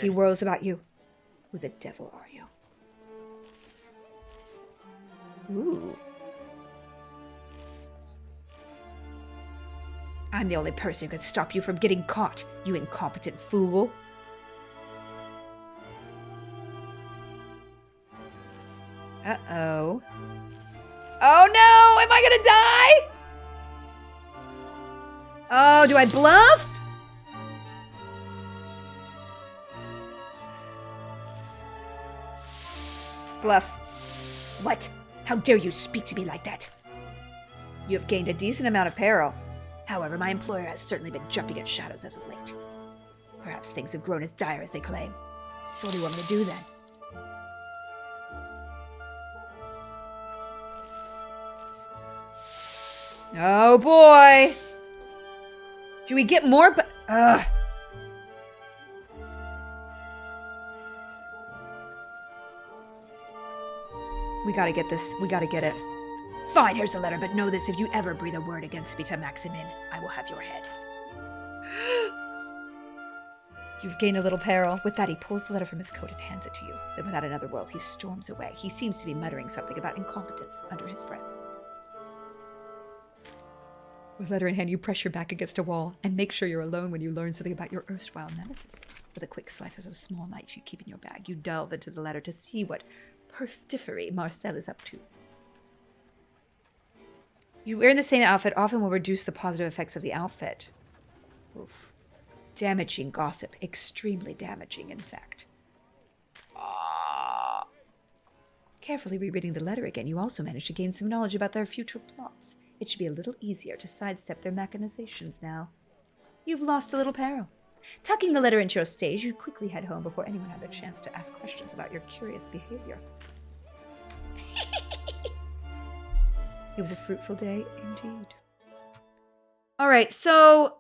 He whirls about you. Who the devil are you? Ooh. I'm the only person who could stop you from getting caught, you incompetent fool. Uh-oh. Oh no! Am I gonna die? Oh, do I bluff? Bluff. What? How dare you speak to me like that? You have gained a decent amount of peril. However, my employer has certainly been jumping at shadows as of late. Perhaps things have grown as dire as they claim. So what do you want me to do then? Oh boy! Do we get more? Ugh. We gotta get this. We gotta get it. Fine, here's the letter, but know this: if you ever breathe a word against me to Maximin, I will have your head. You've gained a little peril. With that, he pulls the letter from his coat and hands it to you. Then without another word, he storms away. He seems to be muttering something about incompetence under his breath. With letter in hand, you press your back against a wall and make sure you're alone when you learn something about your erstwhile nemesis. With a quick slice of a small knife you keep in your bag, you delve into the letter to see what perfidery Marcel is up to. You wearing the same outfit often will reduce the positive effects of the outfit. Oof. Damaging gossip. Extremely damaging, in fact. Carefully rereading the letter again, you also manage to gain some knowledge about their future plots. It should be a little easier to sidestep their machinations now. You've lost a little peril. Tucking the letter into your stage, you quickly head home before anyone had a chance to ask questions about your curious behavior. It was a fruitful day indeed. All right, so...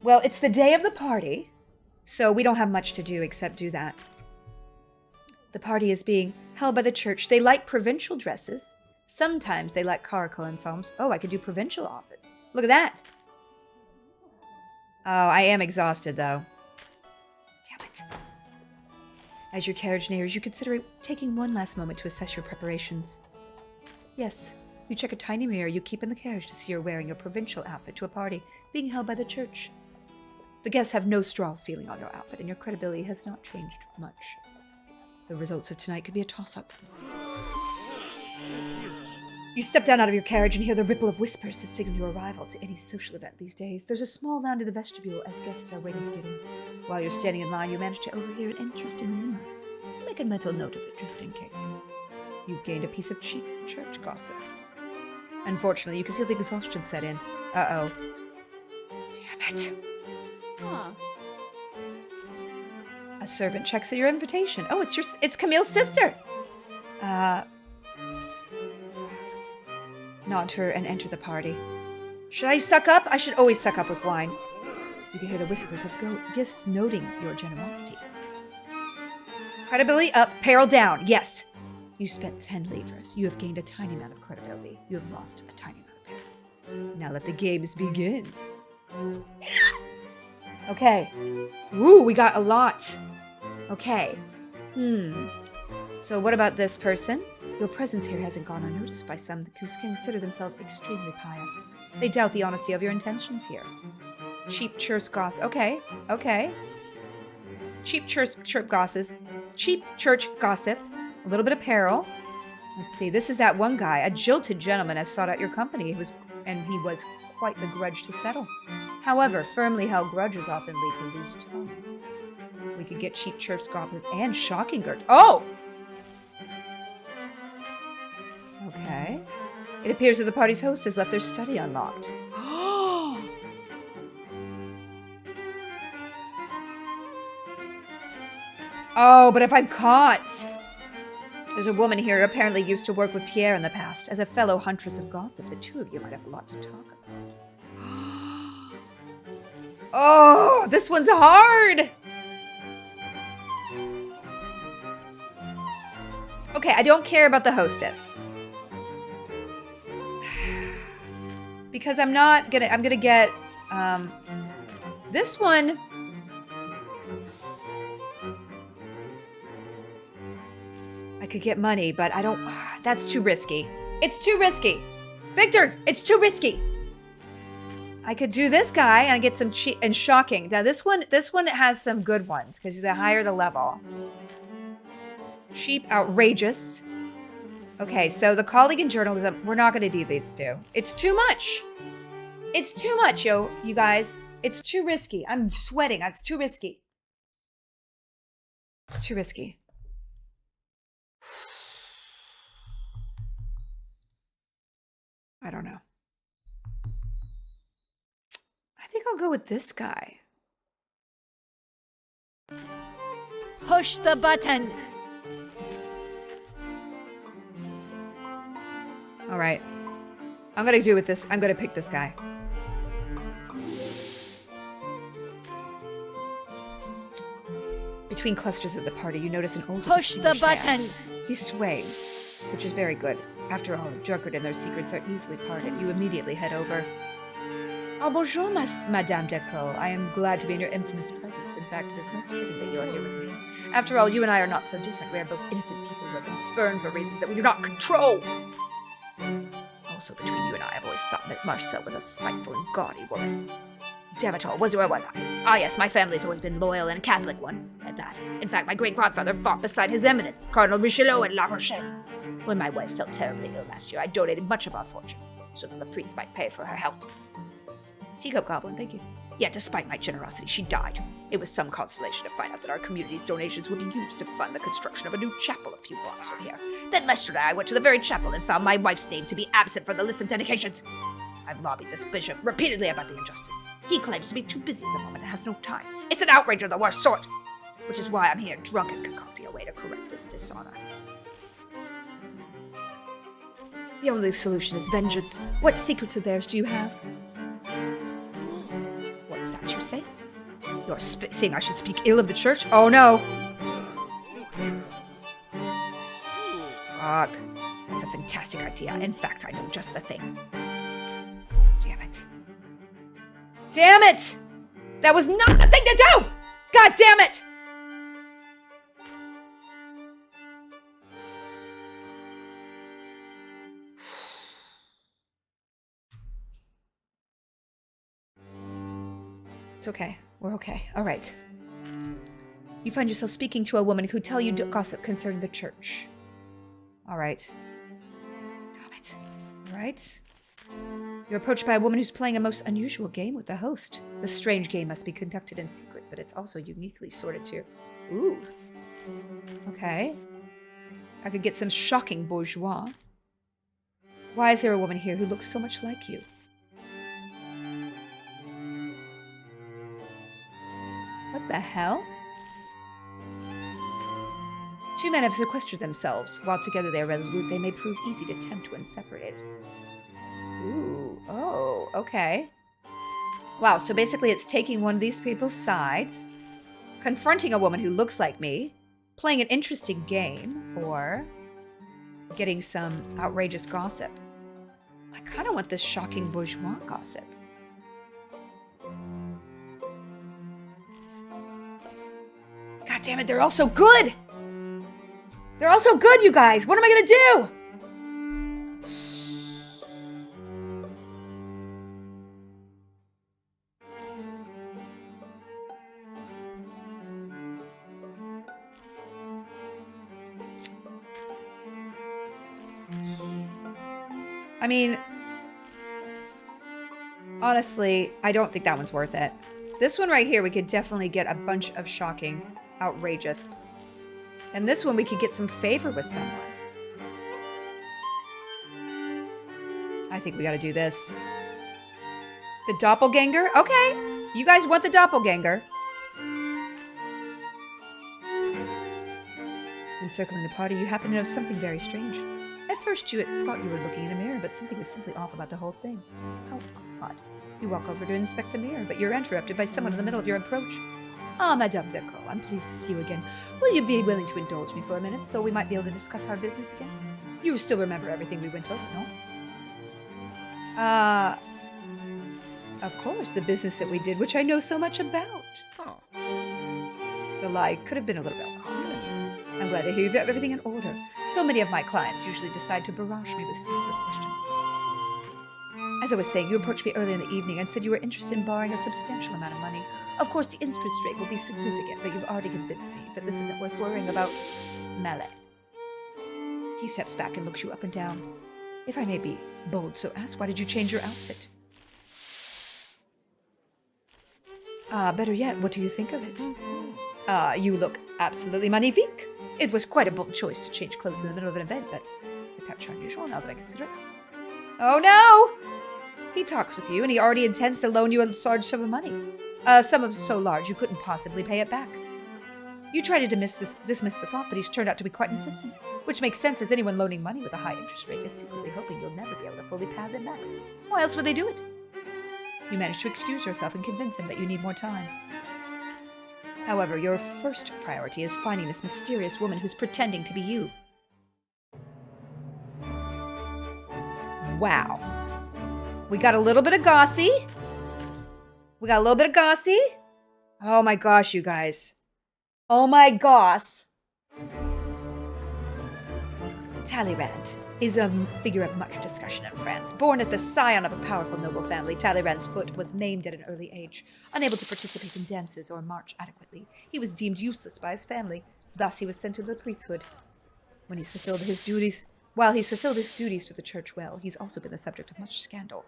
Well, it's the day of the party, so we don't have much to do except do that. The party is being held by the church. They like provincial dresses. Sometimes they like caraco ensembles. Oh, I could do provincial outfit. Look at that. Oh, I am exhausted, though. Damn it. As your carriage nears, you consider taking one last moment to assess your preparations. Yes, you check a tiny mirror you keep in the carriage to see you're wearing your provincial outfit to a party being held by the church. The guests have no strong feeling on your outfit, and your credibility has not changed much. The results of tonight could be a toss-up. You step down out of your carriage and hear the ripple of whispers that signal your arrival to any social event these days. There's a small lounge in the vestibule as guests are waiting to get in. While you're standing in line, you manage to overhear an interesting rumor. Make a mental note of it just in case. You've gained a piece of cheap church gossip. Unfortunately, you can feel the exhaustion set in. Uh-oh. Damn it. Huh. A servant checks at your invitation. Oh, it's Camille's sister. Nod to her and enter the party. Should I suck up? I should always suck up with wine. You can hear the whispers of guests noting your generosity. Credibility up, peril down. Yes. You spent 10 livres. You have gained a tiny amount of credibility. You have lost a tiny amount of power. Now let the games begin. Okay. Ooh, we got a lot. Okay. So what about this person? Your presence here hasn't gone unnoticed by some who consider themselves extremely pious. They doubt the honesty of your intentions here. Cheap church gossip. Okay. Cheap church gossip. Cheap church gossip. A little bit of peril. Let's see. This is that one guy. A jilted gentleman has sought out your company. He was quite the grudge to settle. However, firmly held grudges often lead to loose tongues. We could get cheap church goblins and shocking grudge. Oh! Okay. It appears that the party's host has left their study unlocked. Oh, but if I'm caught... There's a woman here who apparently used to work with Pierre in the past. As a fellow huntress of gossip, the two of you might have a lot to talk about. Oh, this one's hard! Okay, I don't care about the hostess. Because I'm gonna get, this one. I could get money, but I don't, that's too risky. It's too risky. Victor, it's too risky. I could do this guy and get some cheap and shocking. Now this one has some good ones because the higher the level. Cheap, outrageous. Okay, so the colleague in journalism, we're not going to do these two. It's too much. It's too much, you guys. It's too risky. I'm sweating. It's too risky. It's too risky. I don't know. I think I'll go with this guy. Push the button. All right. I'm going to do with this. I'm going to pick this guy. Between clusters of the party, you notice an older Push the distinguished man. button. He's swaying, which is very good. After all, a drunkard and their secrets are easily parted. You immediately head over. Oh, bonjour, Madame Decaux. I am glad to be in your infamous presence. In fact, it is most fitting that you are here with me. After all, you and I are not so different. We are both innocent people who have been spurned for reasons that we do not control. Also, between you and I, I've always thought that Marcel was a spiteful and gaudy woman. Damn it all, where was I? Ah yes, my family's always been loyal and a Catholic one, at that. In fact, my great-grandfather fought beside His Eminence, Cardinal Richelieu at La Rochelle. When my wife fell terribly ill last year, I donated much of our fortune, so that the priest might pay for her health. Teacup Goblin, thank you. Yet, despite my generosity, she died. It was some consolation to find out that our community's donations would be used to fund the construction of a new chapel a few blocks from here. Then yesterday, I went to the very chapel and found my wife's name to be absent from the list of dedications. I've lobbied this bishop repeatedly about the injustice. He claims to be too busy at the moment and has no time. It's an outrage of the worst sort, which is why I'm here drunk and concocting a way to correct this dishonor. The only solution is vengeance. What secrets of theirs do you have? What's that you say? You're saying I should speak ill of the church? Oh no! Fuck. That's a fantastic idea. In fact, I know just the thing. Damn it. Damn it! That was not the thing to do! God damn it! It's okay. We're okay. All right. You find yourself speaking to a woman who tell you gossip concerning the church. All right. Damn it. All right. You're approached by a woman who's playing a most unusual game with the host. The strange game must be conducted in secret, but it's also uniquely sorted too. Ooh. Okay. I could get some shocking bourgeois. Why is there a woman here who looks so much like you? What the hell? Two men have sequestered themselves. While together they are resolute, they may prove easy to tempt when separated. Ooh, oh, okay. Wow, so basically it's taking one of these people's sides, confronting a woman who looks like me, playing an interesting game, or getting some outrageous gossip. I kind of want this shocking bourgeois gossip. God damn it, they're all so good! They're all so good, you guys! What am I gonna do? I mean, honestly, I don't think that one's worth it. This one right here, we could definitely get a bunch of shocking, outrageous. And this one, we could get some favor with someone. I think we gotta do this. The doppelganger? Okay. You guys want the doppelganger. Encircling the party, you happen to know something very strange. At first, you thought you were looking in a mirror, but something was simply off about the whole thing. How odd. You walk over to inspect the mirror, but you're interrupted by someone in the middle of your approach. Ah, Madame Decaux, I'm pleased to see you again. Will you be willing to indulge me for a minute, so we might be able to discuss our business again? You still remember everything we went over, no? Of course, the business that we did, which I know so much about. Oh. The lie could have been a little bit confident. I'm glad to hear you have everything in order. So many of my clients usually decide to barrage me with ceaseless questions. As I was saying, you approached me early in the evening and said you were interested in borrowing a substantial amount of money. Of course, the interest rate will be significant, but you've already convinced me that this isn't worth worrying about. Mallet. He steps back and looks you up and down. If I may be bold, so ask, why did you change your outfit? Better yet, what do you think of it? You look absolutely magnifique. It was quite a bold choice to change clothes in the middle of an event. That's a touch unusual now that I consider it. Oh no! He talks with you and he already intends to loan you a large sum of money. A sum of so large you couldn't possibly pay it back. You try to dismiss the thought, but he's turned out to be quite insistent. Which makes sense, as anyone loaning money with a high interest rate is secretly hoping you'll never be able to fully pay them back. Why else would they do it? You manage to excuse yourself and convince him that you need more time. However, your first priority is finding this mysterious woman who's pretending to be you. Wow. We got a little bit of gossy. Oh my gosh, you guys. Oh my gosh. Talleyrand is a figure of much discussion in France. Born as the scion of a powerful noble family, Talleyrand's foot was maimed at an early age. Unable to participate in dances or march adequately, he was deemed useless by his family. Thus, he was sent to the priesthood. While he's fulfilled his duties to the church well, he's also been the subject of much scandal.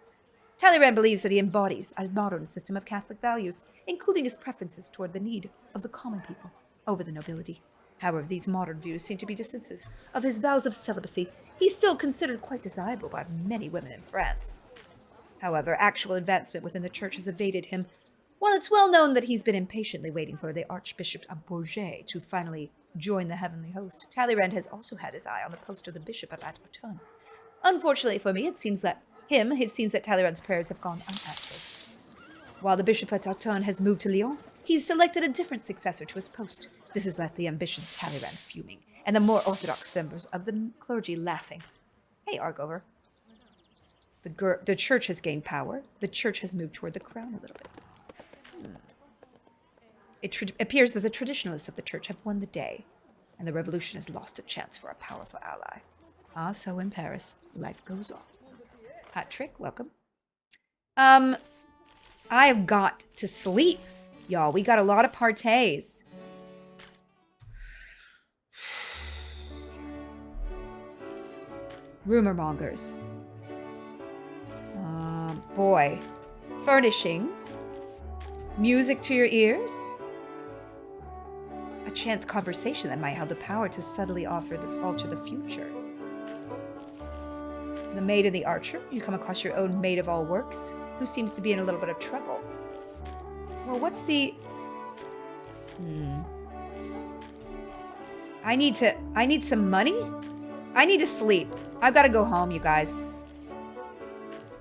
Talleyrand believes that he embodies a modern system of Catholic values, including his preferences toward the need of the common people over the nobility. However, these modern views seem to be dismissive of his vows of celibacy. He's still considered quite desirable by many women in France. However, actual advancement within the church has evaded him. While it's well known that he's been impatiently waiting for the Archbishop of Bourges to finally join the heavenly host, Talleyrand has also had his eye on the post of the Bishop of Autun. Unfortunately for me, it seems that Talleyrand's prayers have gone unanswered. While the Bishop of Autun has moved to Lyon, he's selected a different successor to his post. This has left the ambitious Talleyrand fuming, and the more orthodox members of the clergy laughing. Hey, Argover. The church has gained power. The church has moved toward the crown a little bit. It appears that the traditionalists of the church have won the day, and the revolution has lost a chance for a powerful ally. Ah, so in Paris, life goes on. Hot Trick, welcome. I have got to sleep, y'all. We got a lot of parties. Rumor mongers. Boy. Furnishings. Music to your ears. A chance conversation that might have the power to subtly alter the future. The maid and the archer. You come across your own maid of all works, who seems to be in a little bit of trouble. Well, what's the... I need some money? I need to sleep. I've got to go home, you guys.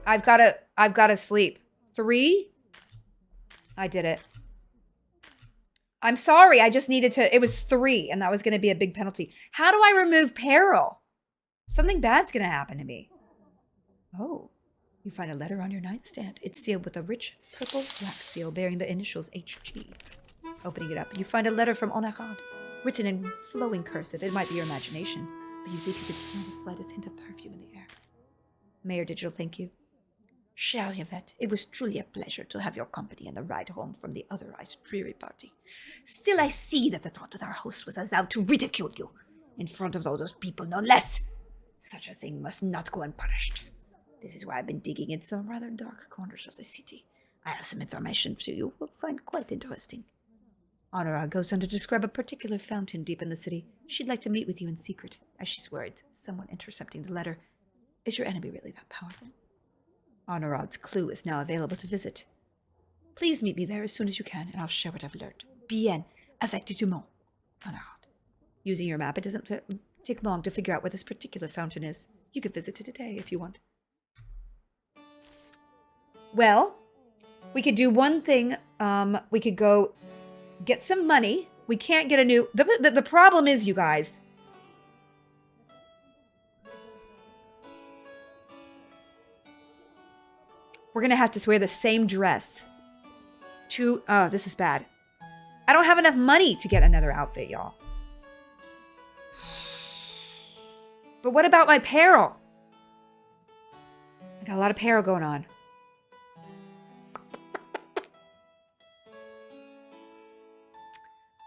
I've got to sleep. 3? I did it. I'm sorry. I just needed to... It was 3, and that was going to be a big penalty. How do I remove peril? Something bad's gonna happen to me. Oh, you find a letter on your nightstand. It's sealed with a rich purple wax seal bearing the initials HG. Opening it up, you find a letter from Honorade, written in flowing cursive. It might be your imagination, but you think you could smell the slightest hint of perfume in the air. Mayor Digital, thank you. Chère Yvette, it was truly a pleasure to have your company in the ride home from the otherwise dreary party. Still, I see that the thought that our host was as out to ridicule you, in front of all those people, no less. Such a thing must not go unpunished. This is why I've been digging in some rather dark corners of the city. I have some information for you will find quite interesting. Honora goes on to describe a particular fountain deep in the city. She'd like to meet with you in secret, as she's worried someone intercepting the letter. Is your enemy really that powerful? Honorade's clue is now available to visit. Please meet me there as soon as you can, and I'll share what I've learned. Bien, effectivement, Honorade. Using your map, it doesn't take long to figure out where this particular fountain is. You could visit it today if you want. Well, we could do one thing. We could go get some money. We can't get a new... The problem is, you guys... We're going to have to wear the same dress. Oh, this is bad. I don't have enough money to get another outfit, y'all. But what about my apparel? I got a lot of apparel going on.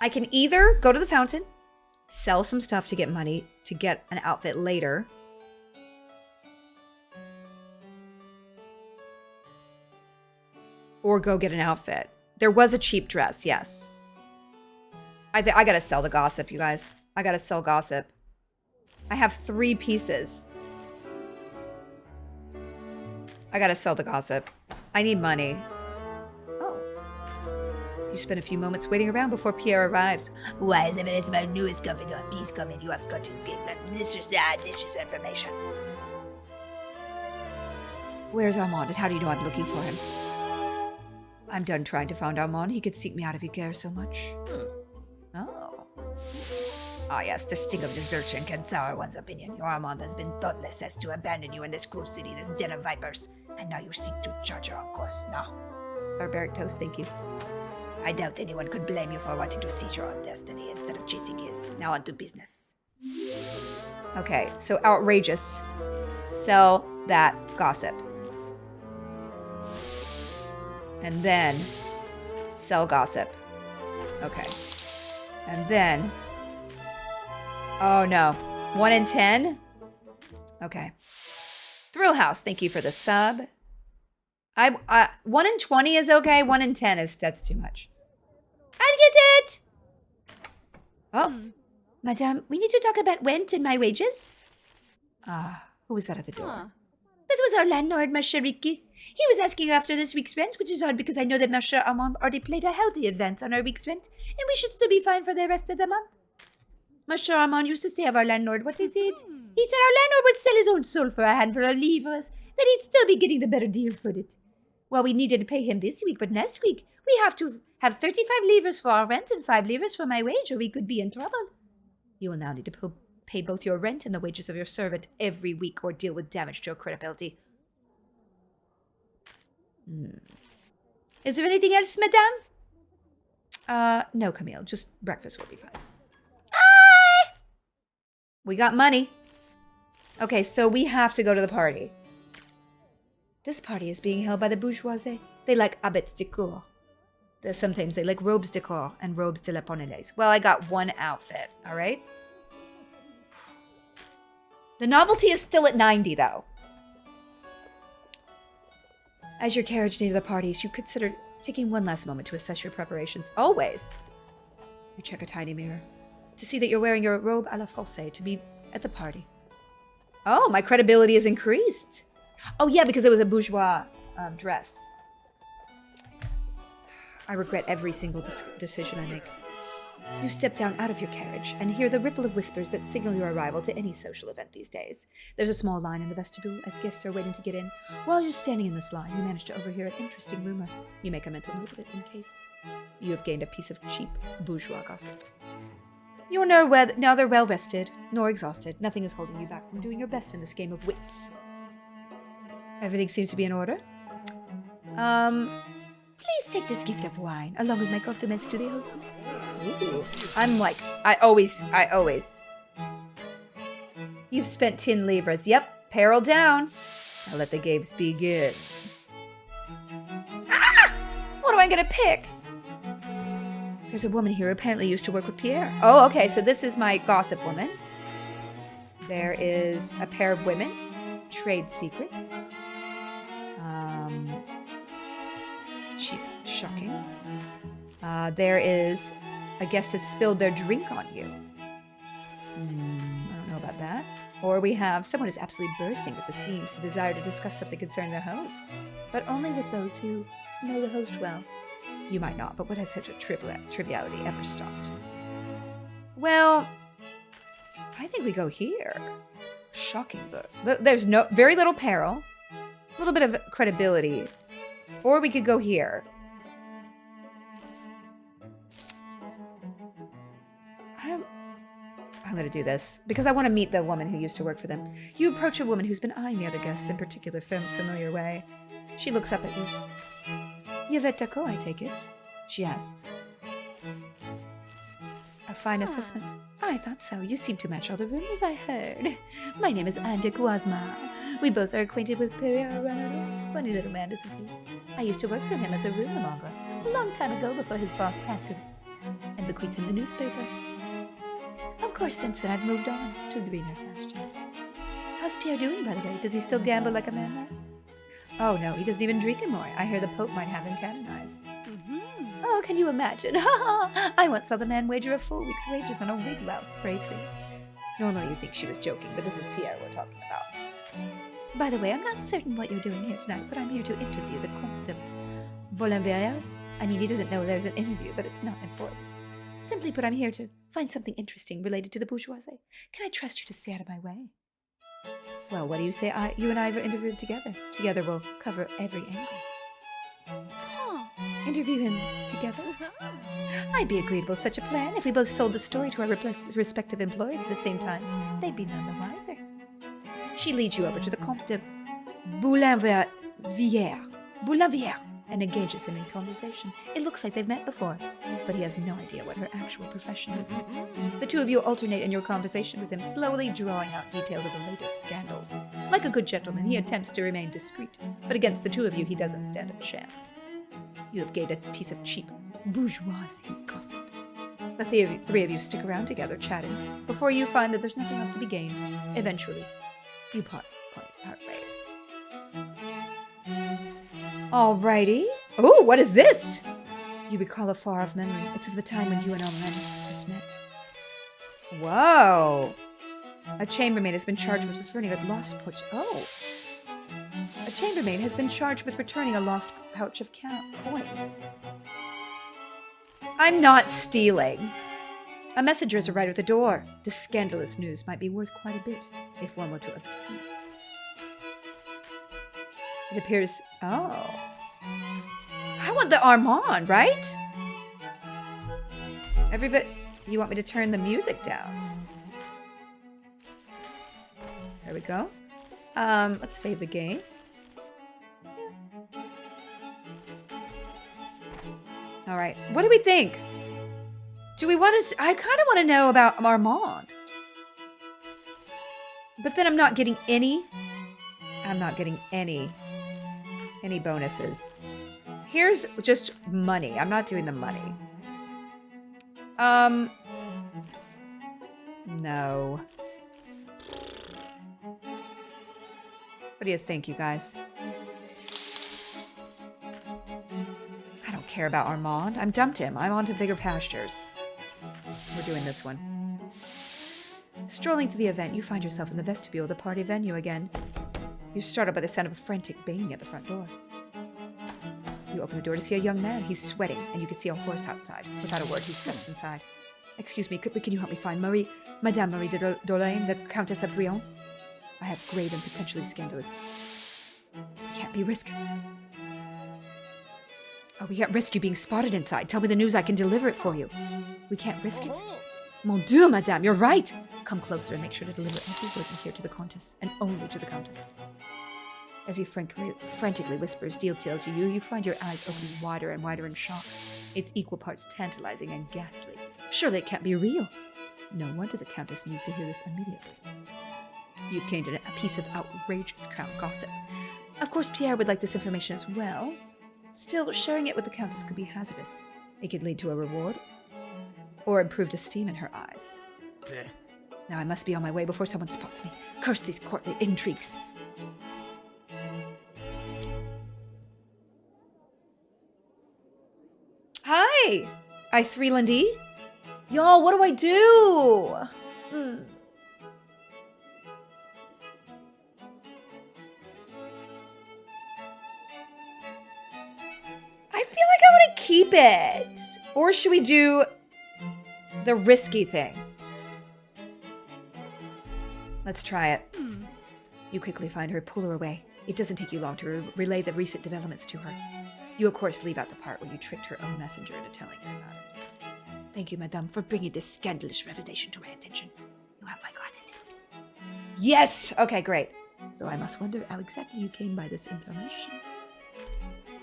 I can either go to the fountain, sell some stuff to get money to get an outfit later. Or go get an outfit. There was a cheap dress, yes. I gotta sell the gossip, you guys. I gotta sell gossip. I have 3 pieces. I gotta sell the gossip. I need money. Oh. You spend a few moments waiting around before Pierre arrives. Why is it's my newest coming on? Please come in. You have got to give delicious information. Where's Armand, and how do you know I'm looking for him? I'm done trying to find Armand. He could seek me out if he cares so much. Oh. Ah, yes, the sting of desertion can sour one's opinion. Your Armand has been thoughtless as to abandon you in this cruel city, this den of vipers, and now you seek to charge your own course. No. Barbaric toast, thank you. I doubt anyone could blame you for wanting to seize your own destiny instead of chasing his. Now on to business. Okay, so outrageous. Sell that gossip. And then sell gossip. Okay. And then... Oh, no. 1 in 10? Okay. Thrill House, thank you for the sub. 1 in 20 is okay. 1 in 10 that's too much. I'll get it! Oh. Madame, we need to talk about rent and my wages. Who was that at the door? That was our landlord, Monsieur Ricky. He was asking after this week's rent, which is odd because I know that Monsieur Armand already played a healthy advance on our week's rent, and we should still be fine for the rest of the month. Monsieur Armand used to stay of our landlord. What is it? He said our landlord would sell his own soul for a handful of livres, that he'd still be getting the better deal for it. Well, we needed to pay him this week, but next week we have to have 35 livres for our rent and 5 livres for my wage, or we could be in trouble. You will now need to pay both your rent and the wages of your servant every week, or deal with damage to your credibility. Is there anything else, madame? No, Camille. Just breakfast will be fine. Aye! We got money. Okay, so we have to go to the party. This party is being held by the bourgeoisie. They like habits de cour. Sometimes they like robes de corps and robes de la polonaise. Well, I got 1 outfit, all right? The novelty is still at 90, though. As your carriage near the party, you should consider taking one last moment to assess your preparations. Always. You check a tiny mirror to see that you're wearing your robe à la Française to be at the party. Oh, my credibility is increased. Oh, yeah, because it was a bourgeois dress. I regret every single decision I make. You step down out of your carriage and hear the ripple of whispers that signal your arrival to any social event these days. There's a small line in the vestibule as guests are waiting to get in. While you're standing in this line, you manage to overhear an interesting rumor. You make a mental note of it in case you have gained a piece of cheap bourgeois gossip. You're neither well rested nor exhausted. Nothing is holding you back from doing your best in this game of wits. Everything seems to be in order. Please take this gift of wine, along with my compliments to the host. Ooh. I always. You've spent 10 livres. Yep, peril down. Now let the games begin. Ah! What am I gonna pick? There's a woman here who apparently used to work with Pierre. Oh, okay, so this is my gossip woman. There is a pair of women. Trade secrets. Cheap. Shocking. There is a guest has spilled their drink on you. I don't know about that. Or we have someone who's absolutely bursting with the seams to desire to discuss something concerning the host. But only with those who know the host well. You might not, but what has such a triviality ever stopped? Well, I think we go here. Shocking book. There's very little peril. A little bit of credibility. Or we could go here. I'm going to do this because I want to meet the woman who used to work for them. You approach a woman who's been eyeing the other guests in particular familiar way. She looks up at you. Yvette Deco, I take it? She asks. A fine assessment. I thought so. You seem to match all the rumors I heard. My name is Anne de Guasma. We both are acquainted with Pierre Renaud. Funny little man, isn't he? I used to work for him as a rumor monger a long time ago before his boss passed him and bequeathed him the newspaper. Of course, since then I've moved on to greener pastures. How's Pierre doing, by the way? Does he still gamble like a madman? Oh no, he doesn't even drink anymore. I hear the Pope might have him canonized. Oh, can you imagine? I once saw the man wager a full week's wages on a wig louse racing. Normally you'd think she was joking, but this is Pierre we're talking about. By the way, I'm not certain what you're doing here tonight, but I'm here to interview the Comte de Boulainvilliers. I mean, he doesn't know there's an interview, but it's not important. Simply put, I'm here to find something interesting related to the bourgeoisie. Can I trust you to stay out of my way? Well, what do you say you and I were interviewed together? Together we'll cover every angle. Interview him together? I'd be agreeable with such a plan if we both sold the story to our respective employers at the same time. They'd be none the wiser. She leads you over to the Comte de Boulainvilliers and engages him in conversation. It looks like they've met before, but he has no idea what her actual profession is. The two of you alternate in your conversation with him, slowly drawing out details of the latest scandals. Like a good gentleman, he attempts to remain discreet, but against the two of you, he doesn't stand a chance. You have gained a piece of cheap bourgeoisie gossip. The three of you stick around together, chatting, before you find that there's nothing else to be gained. Eventually, you part ways. Alrighty. Oh, what is this? You recall a far-off memory. It's of the time when you and Armand first met. Whoa. A chambermaid has been charged with returning a lost pouch. Oh. A chambermaid has been charged with returning a lost pouch of coins. I'm not stealing. A messenger has arrived at the door. This scandalous news might be worth quite a bit if one were to obtain it. It appears... Oh. I want the Armand, right? Everybody... You want me to turn the music down? There we go. Let's save the game. All right. What do we think? Do we want to... I kind of want to know about Armand. But then I'm not getting any... any bonuses. Here's just money. I'm not doing the money. No. What do you think, you guys? I don't care about Armand. I'm dumped him. I'm on to bigger pastures. We're doing this one. Strolling to the event, you find yourself in the vestibule of the party venue again. You're startled by the sound of a frantic banging at the front door. You open the door to see a young man. He's sweating, and you can see a horse outside. Without a word, he steps inside. Excuse me, can you help me find Madame Marie de Dolaine, the Countess of Brion? I have grave and potentially scandalous. We can't be risked. Oh, we can't risk you being spotted inside. Tell me the news, I can deliver it for you. We can't risk it? Mon Dieu, madame, you're right. Come closer and make sure to deliver every word you hear to the Countess, and only to the Countess. As he frantically whispers details to you, you find your eyes opening wider and wider in shock. It's equal parts tantalizing and ghastly. Surely it can't be real. No wonder the Countess needs to hear this immediately. You've gained a piece of outrageous crown gossip. Of course, Pierre would like this information as well. Still, sharing it with the Countess could be hazardous. It could lead to a reward, or improved esteem in her eyes. Bleh. Now I must be on my way before someone spots me. Curse these courtly intrigues. Hi! I 3 Lindy? Y'all, what do I do? I feel like I want to keep it. Or should we do the risky thing? Let's try it. You quickly find her, pull her away. It doesn't take you long to relay the recent developments to her. You, of course, leave out the part where you tricked her own messenger into telling her about it. Thank you, madame, for bringing this scandalous revelation to my attention. You have my gratitude. Yes! Okay, great. Though I must wonder how exactly you came by this information.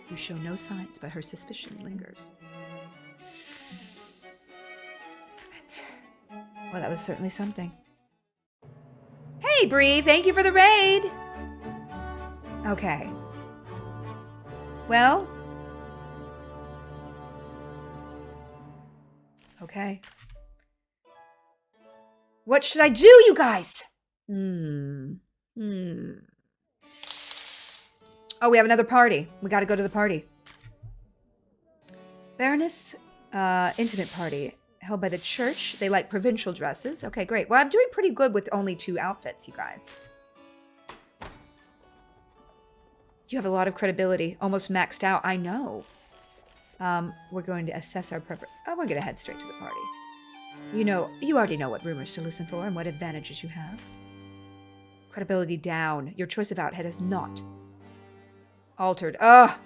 You show no signs, but her suspicion lingers. Damn it. Well, that was certainly something. Hey, Bree, thank you for the raid. Okay. Well. Okay. What should I do, you guys? Oh, we have another party. We gotta go to the party. Baroness, intimate party. Held by the church. They like provincial dresses. Okay, great. Well, I'm doing pretty good with only 2 outfits, you guys. You have a lot of credibility. Almost maxed out. I know. We're going to assess our preparation. Oh, we're going to head straight to the party. You already know what rumors to listen for and what advantages you have. Credibility down. Your choice of outfit has not altered. Ugh!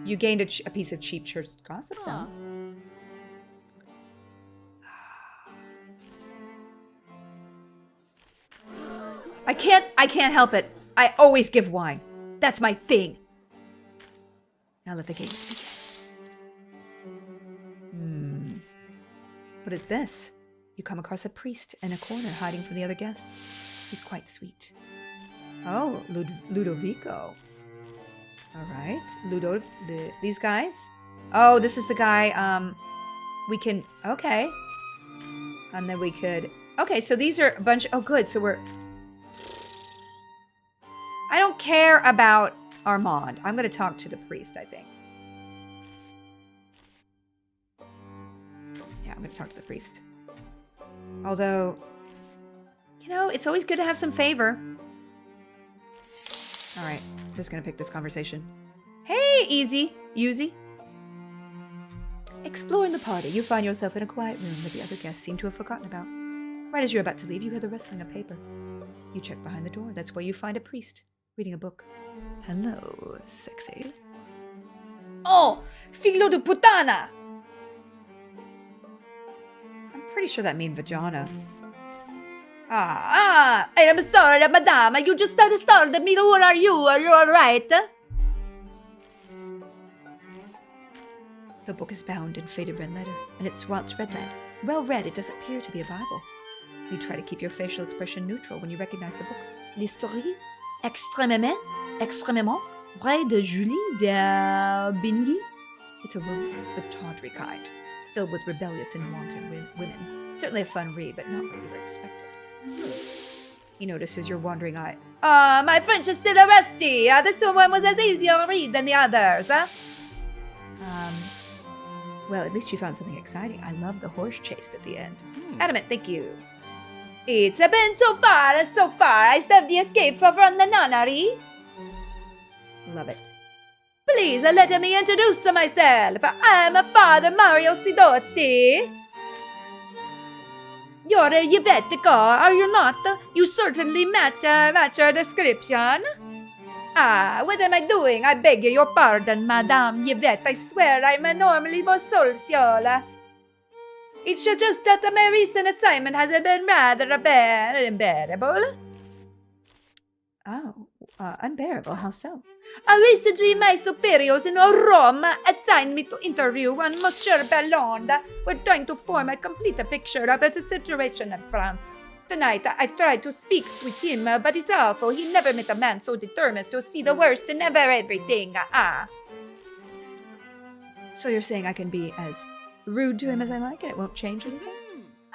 You gained a piece of cheap church gossip, though. I can't help it. I always give wine. That's my thing. Now let the games begin. What is this? You come across a priest in a corner hiding from the other guests. He's quite sweet. Oh, Ludovico. All right. These guys? Oh, this is the guy, we can, okay. And then we could, okay, so these are a bunch, oh good, so I don't care about Armand. I'm going to talk to the priest, I think. Yeah, I'm going to talk to the priest. Although, it's always good to have some favor. All right, I'm just going to pick this conversation. Hey, Yuzi. Exploring the party, you find yourself in a quiet room that the other guests seem to have forgotten about. Right as you're about to leave, you hear the rustling of paper. You check behind the door. That's where you find a priest reading a book. Hello, sexy. Oh, filo de putana! I'm pretty sure that means vagina. I am sorry, madame. You just started me. Who are you? Are you alright? The book is bound in faded red letter, and it's well read. Well read, it does appear to be a Bible. You try to keep your facial expression neutral when you recognize the book. L'histoire extrêmement vraie de Julie d'Aubigny. It's a romance, the tawdry kind, filled with rebellious and wanton women. Certainly a fun read, but not what you were expected. He notices your wandering eye. My French is still rusty. This one was as easy to read than the others. Well, at least you found something exciting. I love the horse chase at the end. Adamant, thank you. It's been so far and so far. I still have the escape from the nunnery. Love it. Please let me introduce myself. I'm Father Mario Sidotti. You're Yvette, are you not? You certainly match your description. What am I doing? I beg your pardon, Madame Yvette. I swear I'm normally more social. It's just that my recent assignment has been rather unbearable. Oh, unbearable. How so? Recently, my superiors in Rome assigned me to interview one Monsieur Bellond. We're trying to form a complete picture of the situation in France. Tonight, I tried to speak with him, but it's awful. He never met a man so determined to see the worst in everything. So you're saying I can be as rude to him as I like and it won't change anything?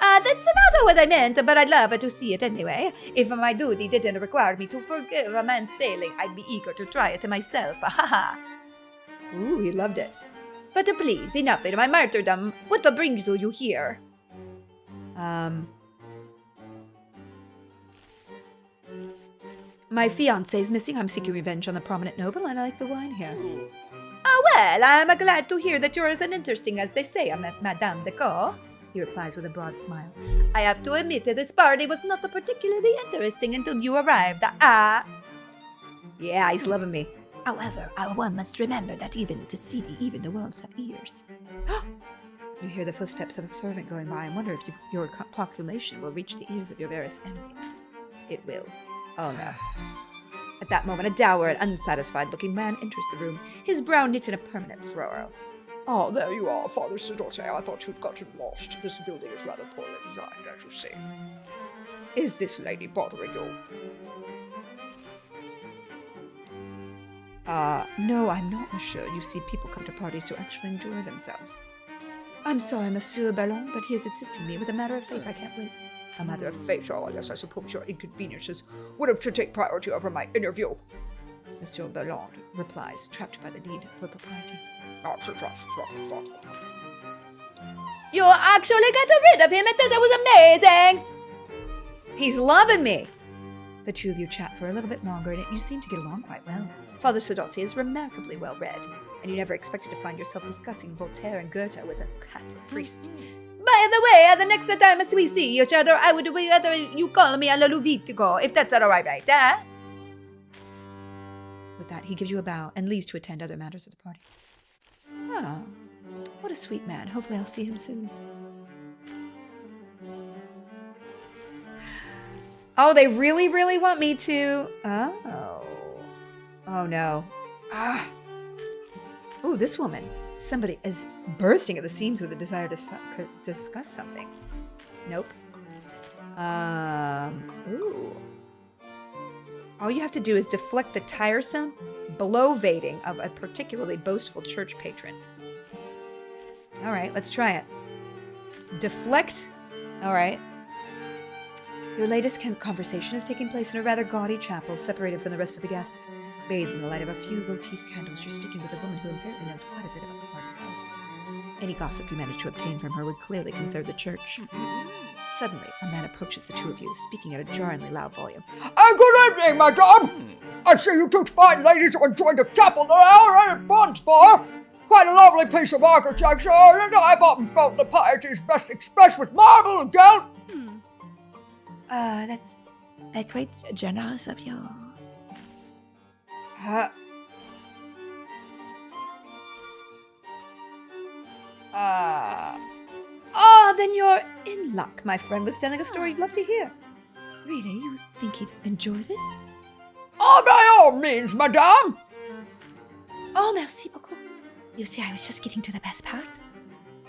That's not what I meant, but I'd love to see it anyway. If my duty didn't require me to forgive a man's failing, I'd be eager to try it myself. Ooh, he loved it. But please, enough of my martyrdom. What brings you here? My fiancé's missing. I'm seeking revenge on the prominent noble, and I like the wine here. Well, I'm glad to hear that you're as interesting as they say, Madame de Caux. He replies with a broad smile. I have to admit that this party was not particularly interesting until you arrived. Yeah, he's loving me. However, one must remember that even in the city, even the walls have ears. You hear the footsteps of a servant going by and wonder if your proclamation will reach the ears of your various enemies. It will. Oh no. At that moment, a dour and unsatisfied-looking man enters the room, his brow knit in a permanent furrow. Ah, there you are, Father Sidote. I thought you'd gotten lost. This building is rather poorly designed, as you say. Is this lady bothering you? No, I'm not, monsieur. You see, people come to parties to actually enjoy themselves. I'm sorry, Monsieur Ballon, but he is assisting me with a matter of faith. I can't wait. A matter of fate, oh, yes, I suppose your inconveniences would have to take priority over my interview. Monsieur Ballon replies, trapped by the need for propriety. You actually got rid of him. I thought that was amazing. He's loving me. The two of you chat for a little bit longer, and you seem to get along quite well. Father Sodotti is remarkably well read, and you never expected to find yourself discussing Voltaire and Goethe with a Catholic priest. By the way, the next time we see each other, I would rather you call me a Luvitico, if that's all right, eh? With that, he gives you a bow and leaves to attend other matters of the party. Ah, what a sweet man. Hopefully I'll see him soon. Oh, they really, really want me to... Oh. Oh, no. Ah. Ooh, this woman. Somebody is bursting at the seams with a desire to discuss something. Nope. Ooh. All you have to do is deflect the tiresome bloviating of a particularly boastful church patron. All right, let's try it. Deflect. All right. Your latest conversation is taking place in a rather gaudy chapel, separated from the rest of the guests. Bathed in the light of a few votive candles, you're speaking with a woman who apparently knows quite a bit about the party's host. Any gossip you manage to obtain from her would clearly concern the church. Suddenly, a man approaches the two of you, speaking at a jarringly loud volume. Good evening, madame! I see you two fine ladies have joined the chapel that I already funds for. Quite a lovely piece of architecture, and I've often felt the piety is best expressed with marble and gilt. That's quite generous of you. Then you're in luck. My friend was telling a story you'd love to hear. Really? You think he'd enjoy this? Oh, by all means, madame. Oh, merci beaucoup. You see, I was just getting to the best part.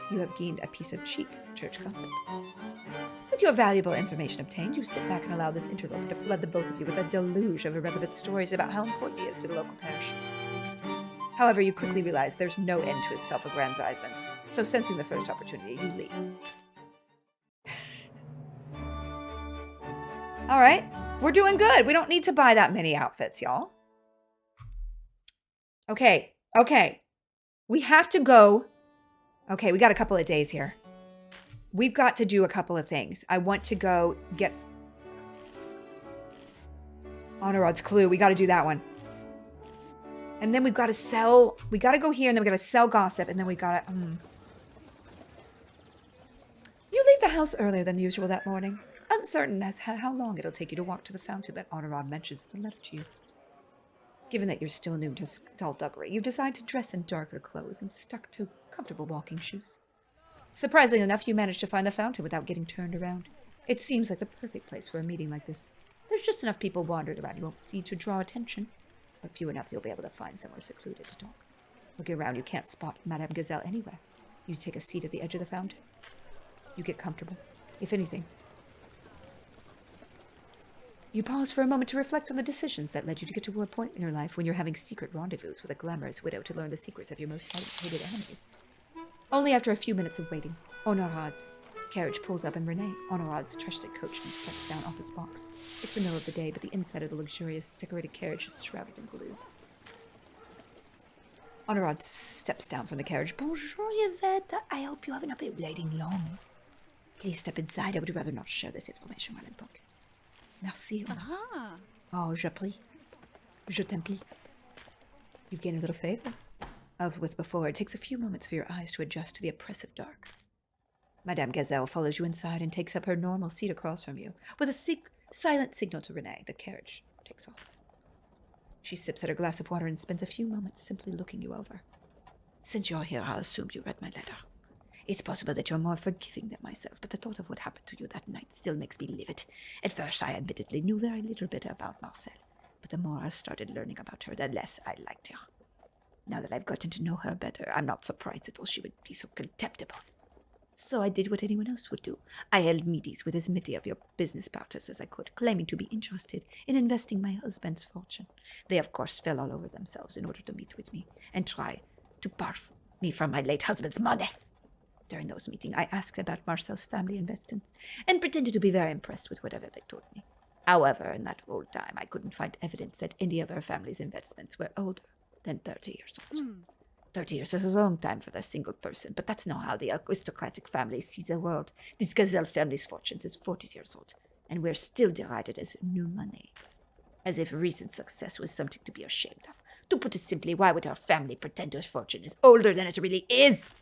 You have gained a piece of cheap church gossip. With your valuable information obtained, you sit back and allow this interloper to flood the both of you with a deluge of irrelevant stories about how important he is to the local parish. However, you quickly realize there's no end to his self-aggrandizements, so sensing the first opportunity, you leave. All right, we're doing good. We don't need to buy that many outfits, y'all. Okay. We have to go. Okay, we got a couple of days here. We've got to do a couple of things. I want to go get Honorod's clue. We got to do that one. And then we've got to sell. We got to go here, and then we got to sell gossip, and then we got to. You leave the house earlier than usual that morning, uncertain as how long it'll take you to walk to the fountain that Honorod mentions in the letter to you. Given that you're still new to skullduggery, you decide to dress in darker clothes and stuck to comfortable walking shoes. Surprisingly enough, you managed to find the fountain without getting turned around. It seems like the perfect place for a meeting like this. There's just enough people wandering around you won't see to draw attention, but few enough you'll be able to find somewhere secluded to talk. Looking around, you can't spot Madame Gazelle anywhere. You take a seat at the edge of the fountain. You get comfortable, if anything. You pause for a moment to reflect on the decisions that led you to get to a point in your life when you're having secret rendezvous with a glamorous widow to learn the secrets of your most hated enemies. Only after a few minutes of waiting, Honorad's carriage pulls up and Renee, Honorad's trusted coachman, steps down off his box. It's the middle of the day, but the inside of the luxurious, decorated carriage is shrouded in gloom. Honorad steps down from the carriage. Bonjour, Yvette. I hope you haven't been waiting long. Please step inside. I would rather not share this information while in public. Merci. Oh, je prie. Je t'en prie. You've gained a little favor. As with before, it takes a few moments for your eyes to adjust to the oppressive dark. Madame Gazelle follows you inside and takes up her normal seat across from you. With a silent signal to Renee, the carriage takes off. She sips at her glass of water and spends a few moments simply looking you over. Since you're here, I assumed you read my letter. It's possible that you're more forgiving than myself, but the thought of what happened to you that night still makes me livid. At first, I admittedly knew very little bit about Marcel, but the more I started learning about her, the less I liked her. Now that I've gotten to know her better, I'm not surprised at all she would be so contemptible. So I did what anyone else would do. I held meetings with as many of your business partners as I could, claiming to be interested in investing my husband's fortune. They, of course, fell all over themselves in order to meet with me and try to part me from my late husband's money. During those meetings, I asked about Marcel's family investments and pretended to be very impressed with whatever they told me. However, in that whole time, I couldn't find evidence that any of her family's investments were older than 30 years old. 30 years is a long time for a single person, but that's not how the aristocratic family sees the world. This Gazelle family's fortunes is 40 years old, and we're still derided as new money. As if recent success was something to be ashamed of. To put it simply, why would our family pretend her fortune is older than it really is?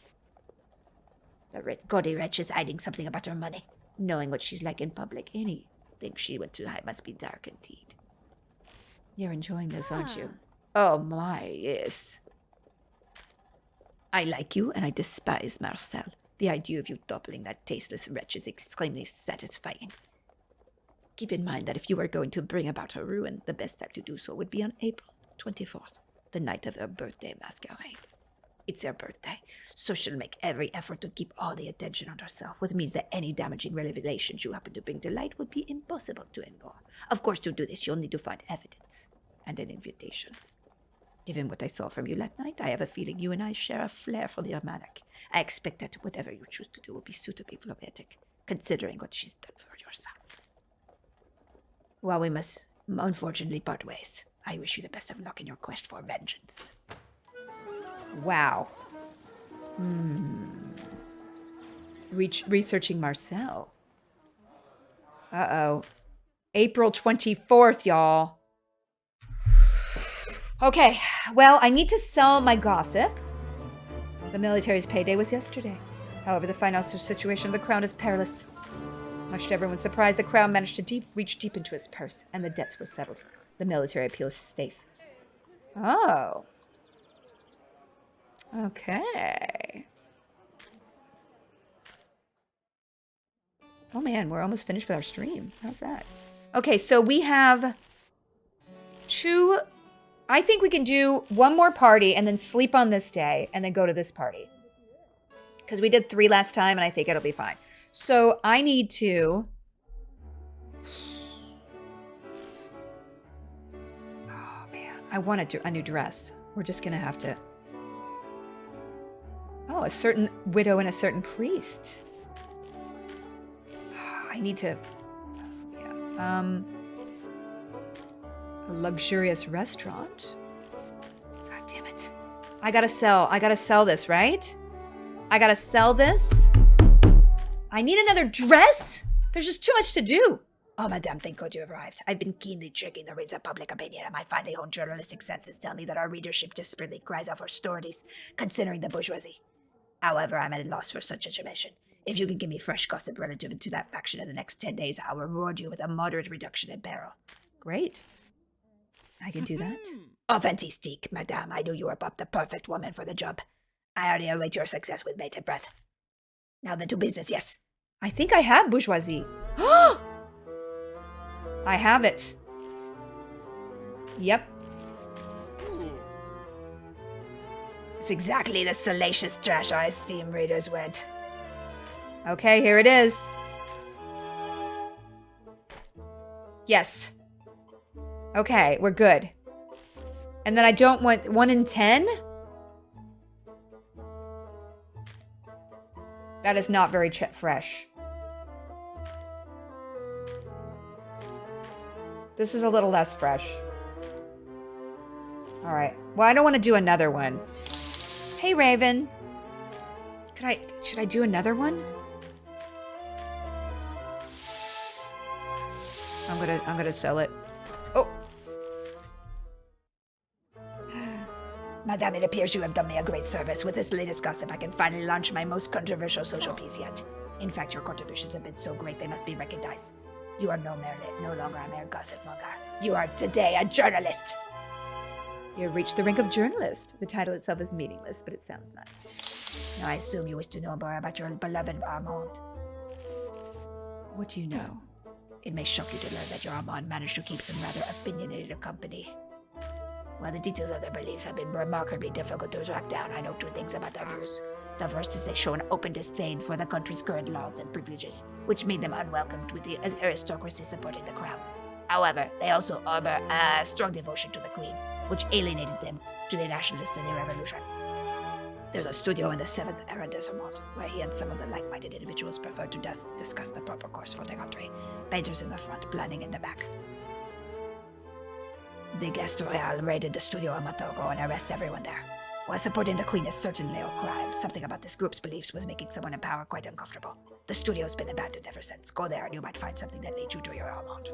The gaudy wretch is hiding something about her money. Knowing what she's like in public, anything she went to hide must be dark indeed. You're enjoying this, aren't you? Oh my, yes. I like you, and I despise Marcel. The idea of you toppling that tasteless wretch is extremely satisfying. Keep in mind that if you were going to bring about her ruin, the best time to do so would be on April 24th, the night of her birthday masquerade. It's her birthday, so she'll make every effort to keep all the attention on herself, which means that any damaging revelations you happen to bring to light would be impossible to ignore. Of course, to do this, you'll need to find evidence and an invitation. Given what I saw from you last night, I have a feeling you and I share a flair for the romantic. I expect that whatever you choose to do will be suitably romantic, considering what she's done for yourself. While we must unfortunately part ways, I wish you the best of luck in your quest for vengeance. Wow. Researching Marcel. Uh-oh. April 24th, y'all. Okay, well, I need to sell my gossip. The military's payday was yesterday. However, the financial situation of the crown is perilous. Much to everyone's surprise, the crown managed to reach deep into his purse, and the debts were settled. The military appeal is safe. Oh. Okay. Oh man, we're almost finished with our stream. How's that? Okay, so we have two... I think we can do one more party and then sleep on this day and then go to this party. Because we did 3 last time and I think it'll be fine. So I need to... Oh man, I want a new dress. We're just going to have to... Oh, a certain widow and a certain priest. I need to... Yeah. A luxurious restaurant. God damn it. I gotta sell this, right? I gotta sell this. I need another dress? There's just too much to do. Oh, madame, thank God you arrived. I've been keenly checking the reins of public opinion, and my finely honed journalistic senses tell me that our readership desperately cries out for stories, considering the bourgeoisie. However, I'm at a loss for such information. If you can give me fresh gossip relative to that faction in the next 10 days, I'll reward you with a moderate reduction in barrel. Great. I can do that. Oh, fantastique, madame. I knew you were the perfect woman for the job. I already await your success with bated breath. Now then to business, yes. I think I have bourgeoisie. I have it. Yep. It's exactly the salacious trash our esteemed readers went. Okay, here it is. Yes. Okay, we're good. And then I don't want 1 in 10? That is not very fresh. This is a little less fresh. All right. Well, I don't want to do another one. Hey, Raven. Should I do another one? I'm gonna sell it. Oh. Madame, it appears you have done me a great service. With this latest gossip, I can finally launch my most controversial social piece yet. In fact, your contributions have been so great they must be recognized. You are no longer a mere gossip monger. You are today a journalist. You have reached the rank of journalist. The title itself is meaningless, but it sounds nice. Now I assume you wish to know more about your beloved Armand. What do you know? It may shock you to learn that your Armand managed to keep some rather opinionated company. While the details of their beliefs have been remarkably difficult to track down, I know 2 things about their views. The first is they show an open disdain for the country's current laws and privileges, which made them unwelcomed with the aristocracy supporting the crown. However, they also harbor a strong devotion to the Queen, which alienated them to the nationalists in the revolution. There's a studio in the 7th arrondissement where he and some of the like-minded individuals prefer to discuss the proper course for the country. Painters in the front, planning in the back. The Guest Royal raided the studio a month ago and arrested everyone there. While supporting the Queen is certainly a crime, something about this group's beliefs was making someone in power quite uncomfortable. The studio's been abandoned ever since. Go there and you might find something that leads you to your Armand.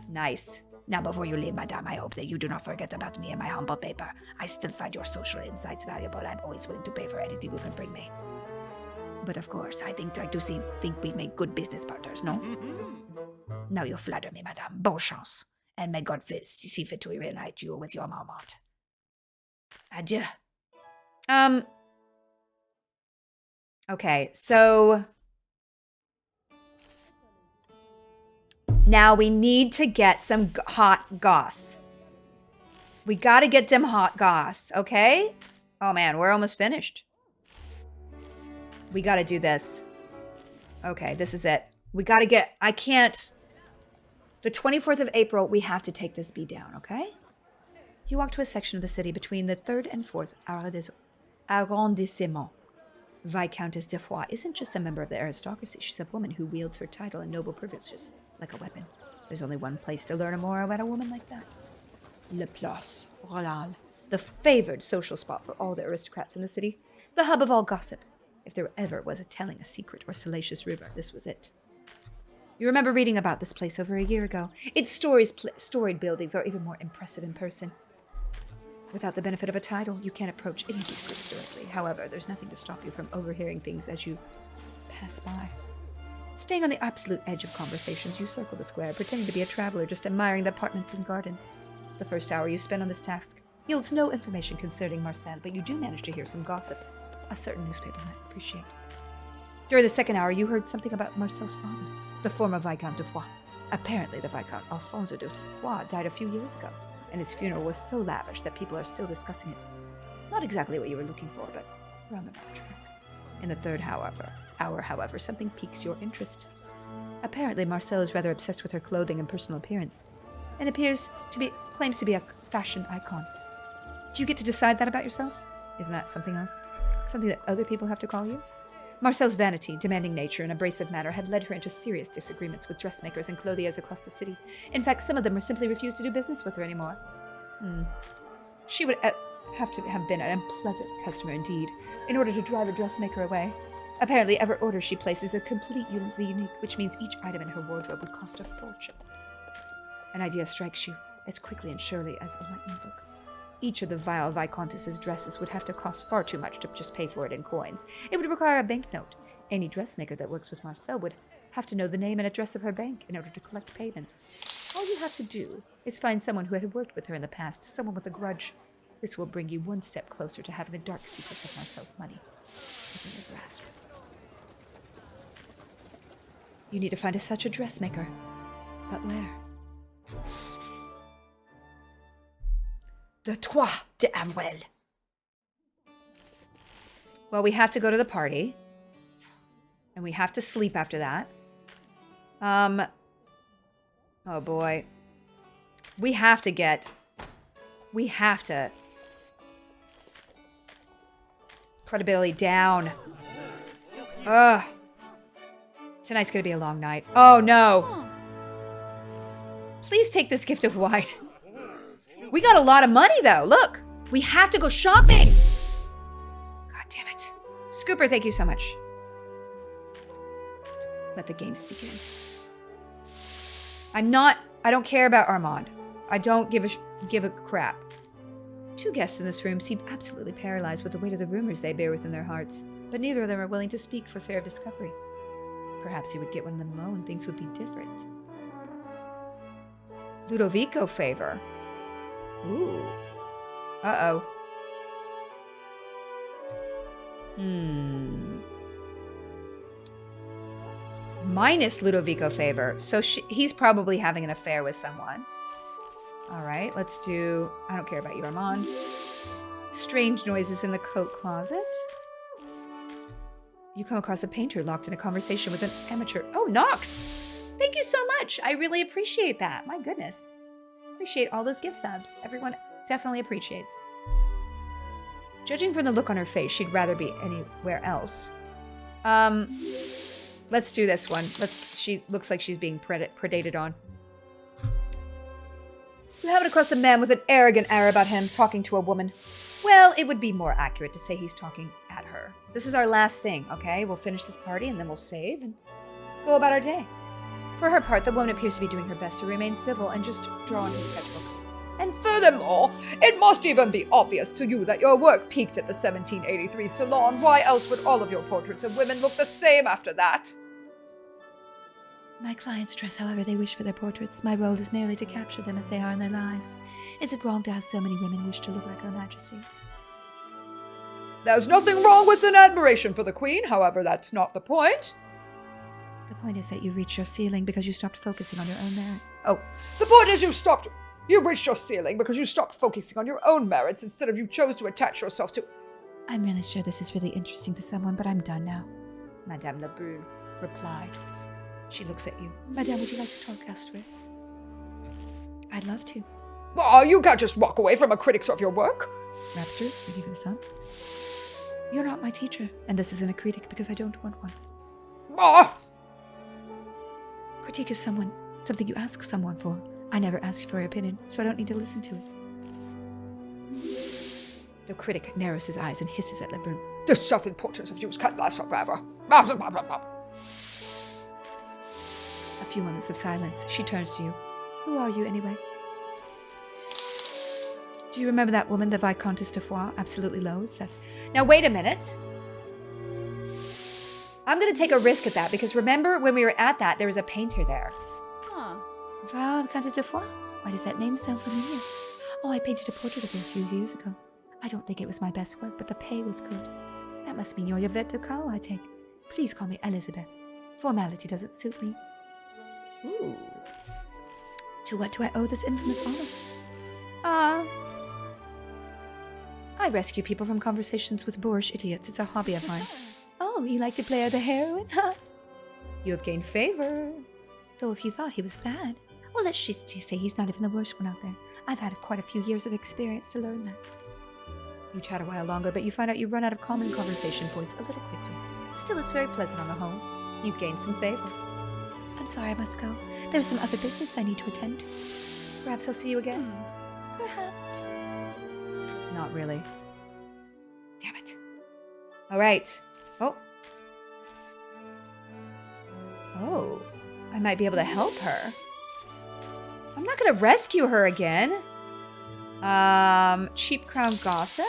Nice. Now, before you leave, madame, I hope that you do not forget about me and my humble paper. I still find your social insights valuable and I'm always willing to pay for anything you can bring me. But of course, I think we make good business partners, no? Now you flatter me, madame. Bonne chance. And may God see fit to reunite you with your Marmont. Adieu. Okay, so now we need to get some hot goss. We gotta get them hot goss, okay? Oh man, we're almost finished. We gotta do this. Okay, this is it. We gotta get, the 24th of April, we have to take this bee down, okay? You walk to a section of the city between the 3rd and 4th arrondissement. Viscountess de Foix isn't just a member of the aristocracy. She's a woman who wields her title and noble privileges like a weapon. There's only one place to learn more about a woman like that. Le Place Royal, the favored social spot for all the aristocrats in the city. The hub of all gossip. If there ever was telling a secret or salacious rumor, this was it. You remember reading about this place over a year ago. Its storied buildings are even more impressive in person. Without the benefit of a title, you can't approach any of these groups directly. However, there's nothing to stop you from overhearing things as you pass by. Staying on the absolute edge of conversations, you circle the square, pretending to be a traveler, just admiring the apartments and gardens. The first hour you spend on this task yields no information concerning Marcel, but you do manage to hear some gossip a certain newspaper might appreciate. During the second hour, you heard something about Marcel's father, the former Viscount de Foix. Apparently, the Viscount Alphonse de Foix died a few years ago, and his funeral was so lavish that people are still discussing it. Not exactly what you were looking for, but we're on the right track. In the third hour, something piques your interest. Apparently, Marcel is rather obsessed with her clothing and personal appearance, and claims to be a fashion icon. Do you get to decide that about yourself? Isn't that something else? Something that other people have to call you? Marcel's vanity, demanding nature, and abrasive manner had led her into serious disagreements with dressmakers and clothiers across the city. In fact, some of them simply refused to do business with her anymore. She would have to have been an unpleasant customer indeed, in order to drive a dressmaker away. Apparently, every order she places is completely unique, which means each item in her wardrobe would cost a fortune. An idea strikes you as quickly and surely as a lightning bolt. Each of the vile Viscountess's dresses would have to cost far too much to just pay for it in coins. It would require a banknote. Any dressmaker that works with Marcel would have to know the name and address of her bank in order to collect payments. All you have to do is find someone who had worked with her in the past, someone with a grudge. This will bring you one step closer to having the dark secrets of Marcel's money within your grasp. You need to find such a dressmaker. But where? The 3 d'Avril. Well, we have to go to the party. And we have to sleep after that. Oh boy. We have to. Credibility down. Ugh. Tonight's gonna be a long night. Oh no. Please take this gift of wine. We got a lot of money though. Look. We have to go shopping. God damn it. Scooper, thank you so much. Let the games begin. I don't care about Armand. I don't give a crap. 2 guests in this room seem absolutely paralyzed with the weight of the rumors they bear within their hearts, but neither of them are willing to speak for fear of discovery. Perhaps he would get one of them low and things would be different. Ludovico favor. Ooh. Uh-oh. Minus Ludovico favor. So he's probably having an affair with someone. All right, let's do... I don't care about you, Armand. Strange noises in the coat closet. You come across a painter locked in a conversation with an amateur. Oh, Nox! Thank you so much. I really appreciate that. My goodness. Appreciate all those gift subs. Everyone definitely appreciates. Judging from the look on her face, she'd rather be anywhere else. Let's do this one. She looks like she's being predated on. You happen across a man with an arrogant air about him talking to a woman. Well, it would be more accurate to say he's talking at her. This is our last thing, okay? We'll finish this party and then we'll save and go about our day. For her part, the woman appears to be doing her best to remain civil and just draw on her sketchbook. And furthermore, it must even be obvious to you that your work peaked at the 1783 salon. Why else would all of your portraits of women look the same after that? My clients dress however they wish for their portraits. My role is merely to capture them as they are in their lives. Is it wrong to have so many women wish to look like Her Majesty? There's nothing wrong with an admiration for the Queen, however, that's not the point. The point is that you reached your ceiling because you stopped focusing on your own merit. Oh, the point is you reached your ceiling because you stopped focusing on your own merits instead of you chose to attach yourself to... I'm really sure this is really interesting to someone, but I'm done now. Madame Lebrun replied. She looks at you. Madame, would you like to talk elsewhere? I'd love to. Oh, you can't just walk away from a critic of your work. Rapster, ready for the sun? You're not my teacher, and this isn't a critic because I don't want one. Ah! Critique is something you ask someone for. I never asked for your opinion, so I don't need to listen to it. The critic narrows his eyes and hisses at Lebrun. This self-importance of yours can't last forever. A few moments of silence. She turns to you. Who are you, anyway? Do you remember that woman, the Viscountess de Foix, absolutely loathes? Now, wait a minute. I'm going to take a risk at that, because remember when we were at that, there was a painter there. Viscountess de Foix? Why does that name sound familiar? Oh, I painted a portrait of her a few years ago. I don't think it was my best work, but the pay was good. That must mean you're Yvette de Caux, I take. Please call me Elizabeth. Formality doesn't suit me. Ooh. To what do I owe this infamous honor? I rescue people from conversations with boorish idiots. It's a hobby of mine. Oh, you like to play the heroine? You have gained favor. Though if you thought he was bad, well, let's just say he's not even the worst one out there. I've had quite a few years of experience to learn that. You chat a while longer, but you find out you run out of common conversation points a little quickly. Still, it's very pleasant on the whole. You've gained some favor. I'm sorry, I must go. There's some other business I need to attend to. Perhaps I'll see you again. Perhaps. Not really. Damn it. All right. Oh, I might be able to help her. I'm not going to rescue her again. Cheap crown gossip.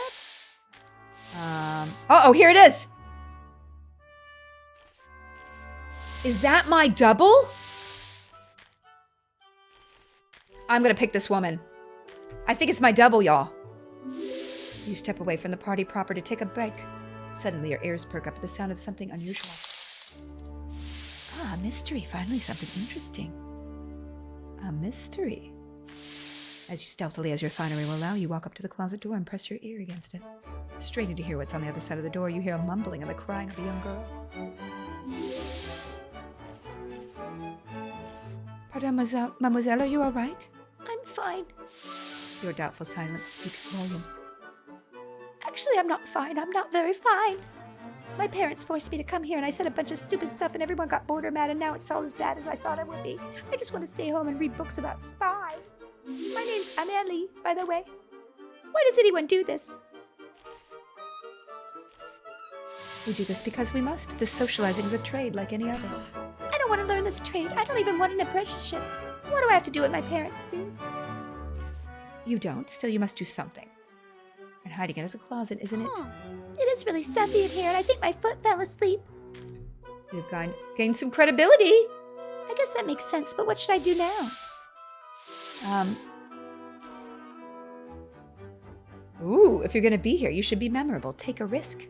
Oh, here it is. Is that my double? I'm going to pick this woman. I think it's my double, y'all. You step away from the party proper to take a break. Suddenly, your ears perk up at the sound of something unusual. Ah, mystery. Finally, something interesting. A mystery. As stealthily as your finery will allow, you walk up to the closet door and press your ear against it. Straining to hear what's on the other side of the door, you hear a mumbling and the crying of a young girl. Pardon, mademoiselle, are you all right? I'm fine. Your doubtful silence speaks volumes. Actually, I'm not fine. I'm not very fine. My parents forced me to come here, and I said a bunch of stupid stuff, and everyone got bored or mad, and now it's all as bad as I thought it would be. I just want to stay home and read books about spies. My name's Amélie, by the way. Why does anyone do this? We do this because we must. This socializing is a trade like any other. I don't want to learn this trade. I don't even want an apprenticeship. What do I have to do what my parents do? You don't. Still, you must do something. And hiding it is a closet, isn't it? It is really stuffy in here, and I think my foot fell asleep. You've gained some credibility. I guess that makes sense, but what should I do now? Ooh, if you're going to be here, you should be memorable. Take a risk.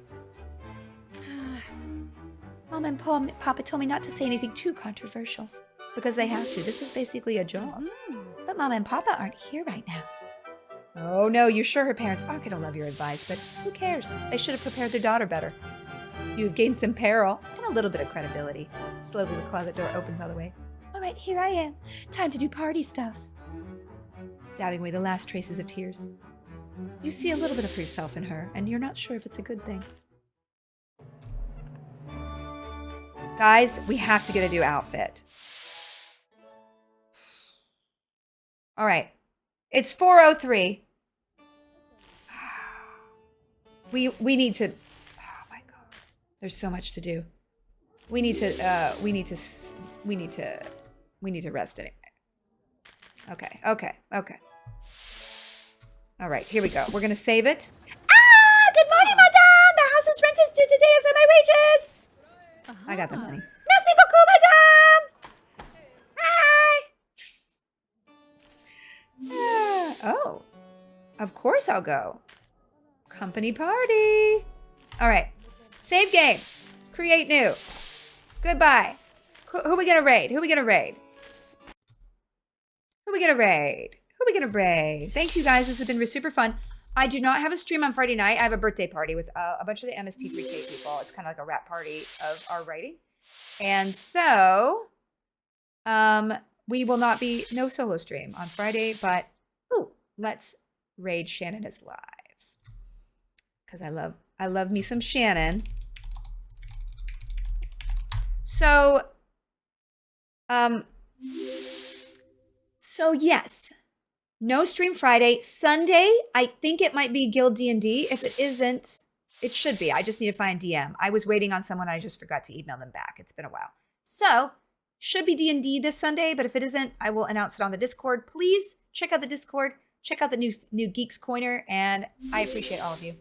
Mom and Papa told me not to say anything too controversial. Because they have to. This is basically a job. But Mom and Papa aren't here right now. Oh, no, you're sure her parents aren't going to love your advice, but who cares? They should have prepared their daughter better. You've gained some peril and a little bit of credibility. Slowly, the closet door opens all the way. All right, here I am. Time to do party stuff. Dabbing away the last traces of tears. You see a little bit of yourself in her, and you're not sure if it's a good thing. Guys, we have to get a new outfit. All right. It's 4:03. We need to. Oh my god. There's so much to do. We need to rest anyway. Okay. All right, here we go. We're gonna save it. Ah! Good morning, madame! The house's rent is due today as are my wages! I got some money. Merci beaucoup, madame! Hi! Oh, of course I'll go. Company party. All right, save game. Create new. Goodbye. Who are we gonna raid? Who are we gonna raid? Thank you guys. This has been super fun. I do not have a stream on Friday night. I have a birthday party with a bunch of the MST3K people. It's kind of like a wrap party of our writing. And so, we will not be, no solo stream on Friday, but, let's raid Shannon is live. Because I love me some Shannon. So yes, no stream Friday. Sunday, I think it might be Guild D&D. If it isn't, it should be. I just need to find DM. I was waiting on someone. I just forgot to email them back. It's been a while. So, should be D&D this Sunday, but if it isn't, I will announce it on the Discord. Please check out the Discord. Check out the new Geeks Corner, and I appreciate all of you.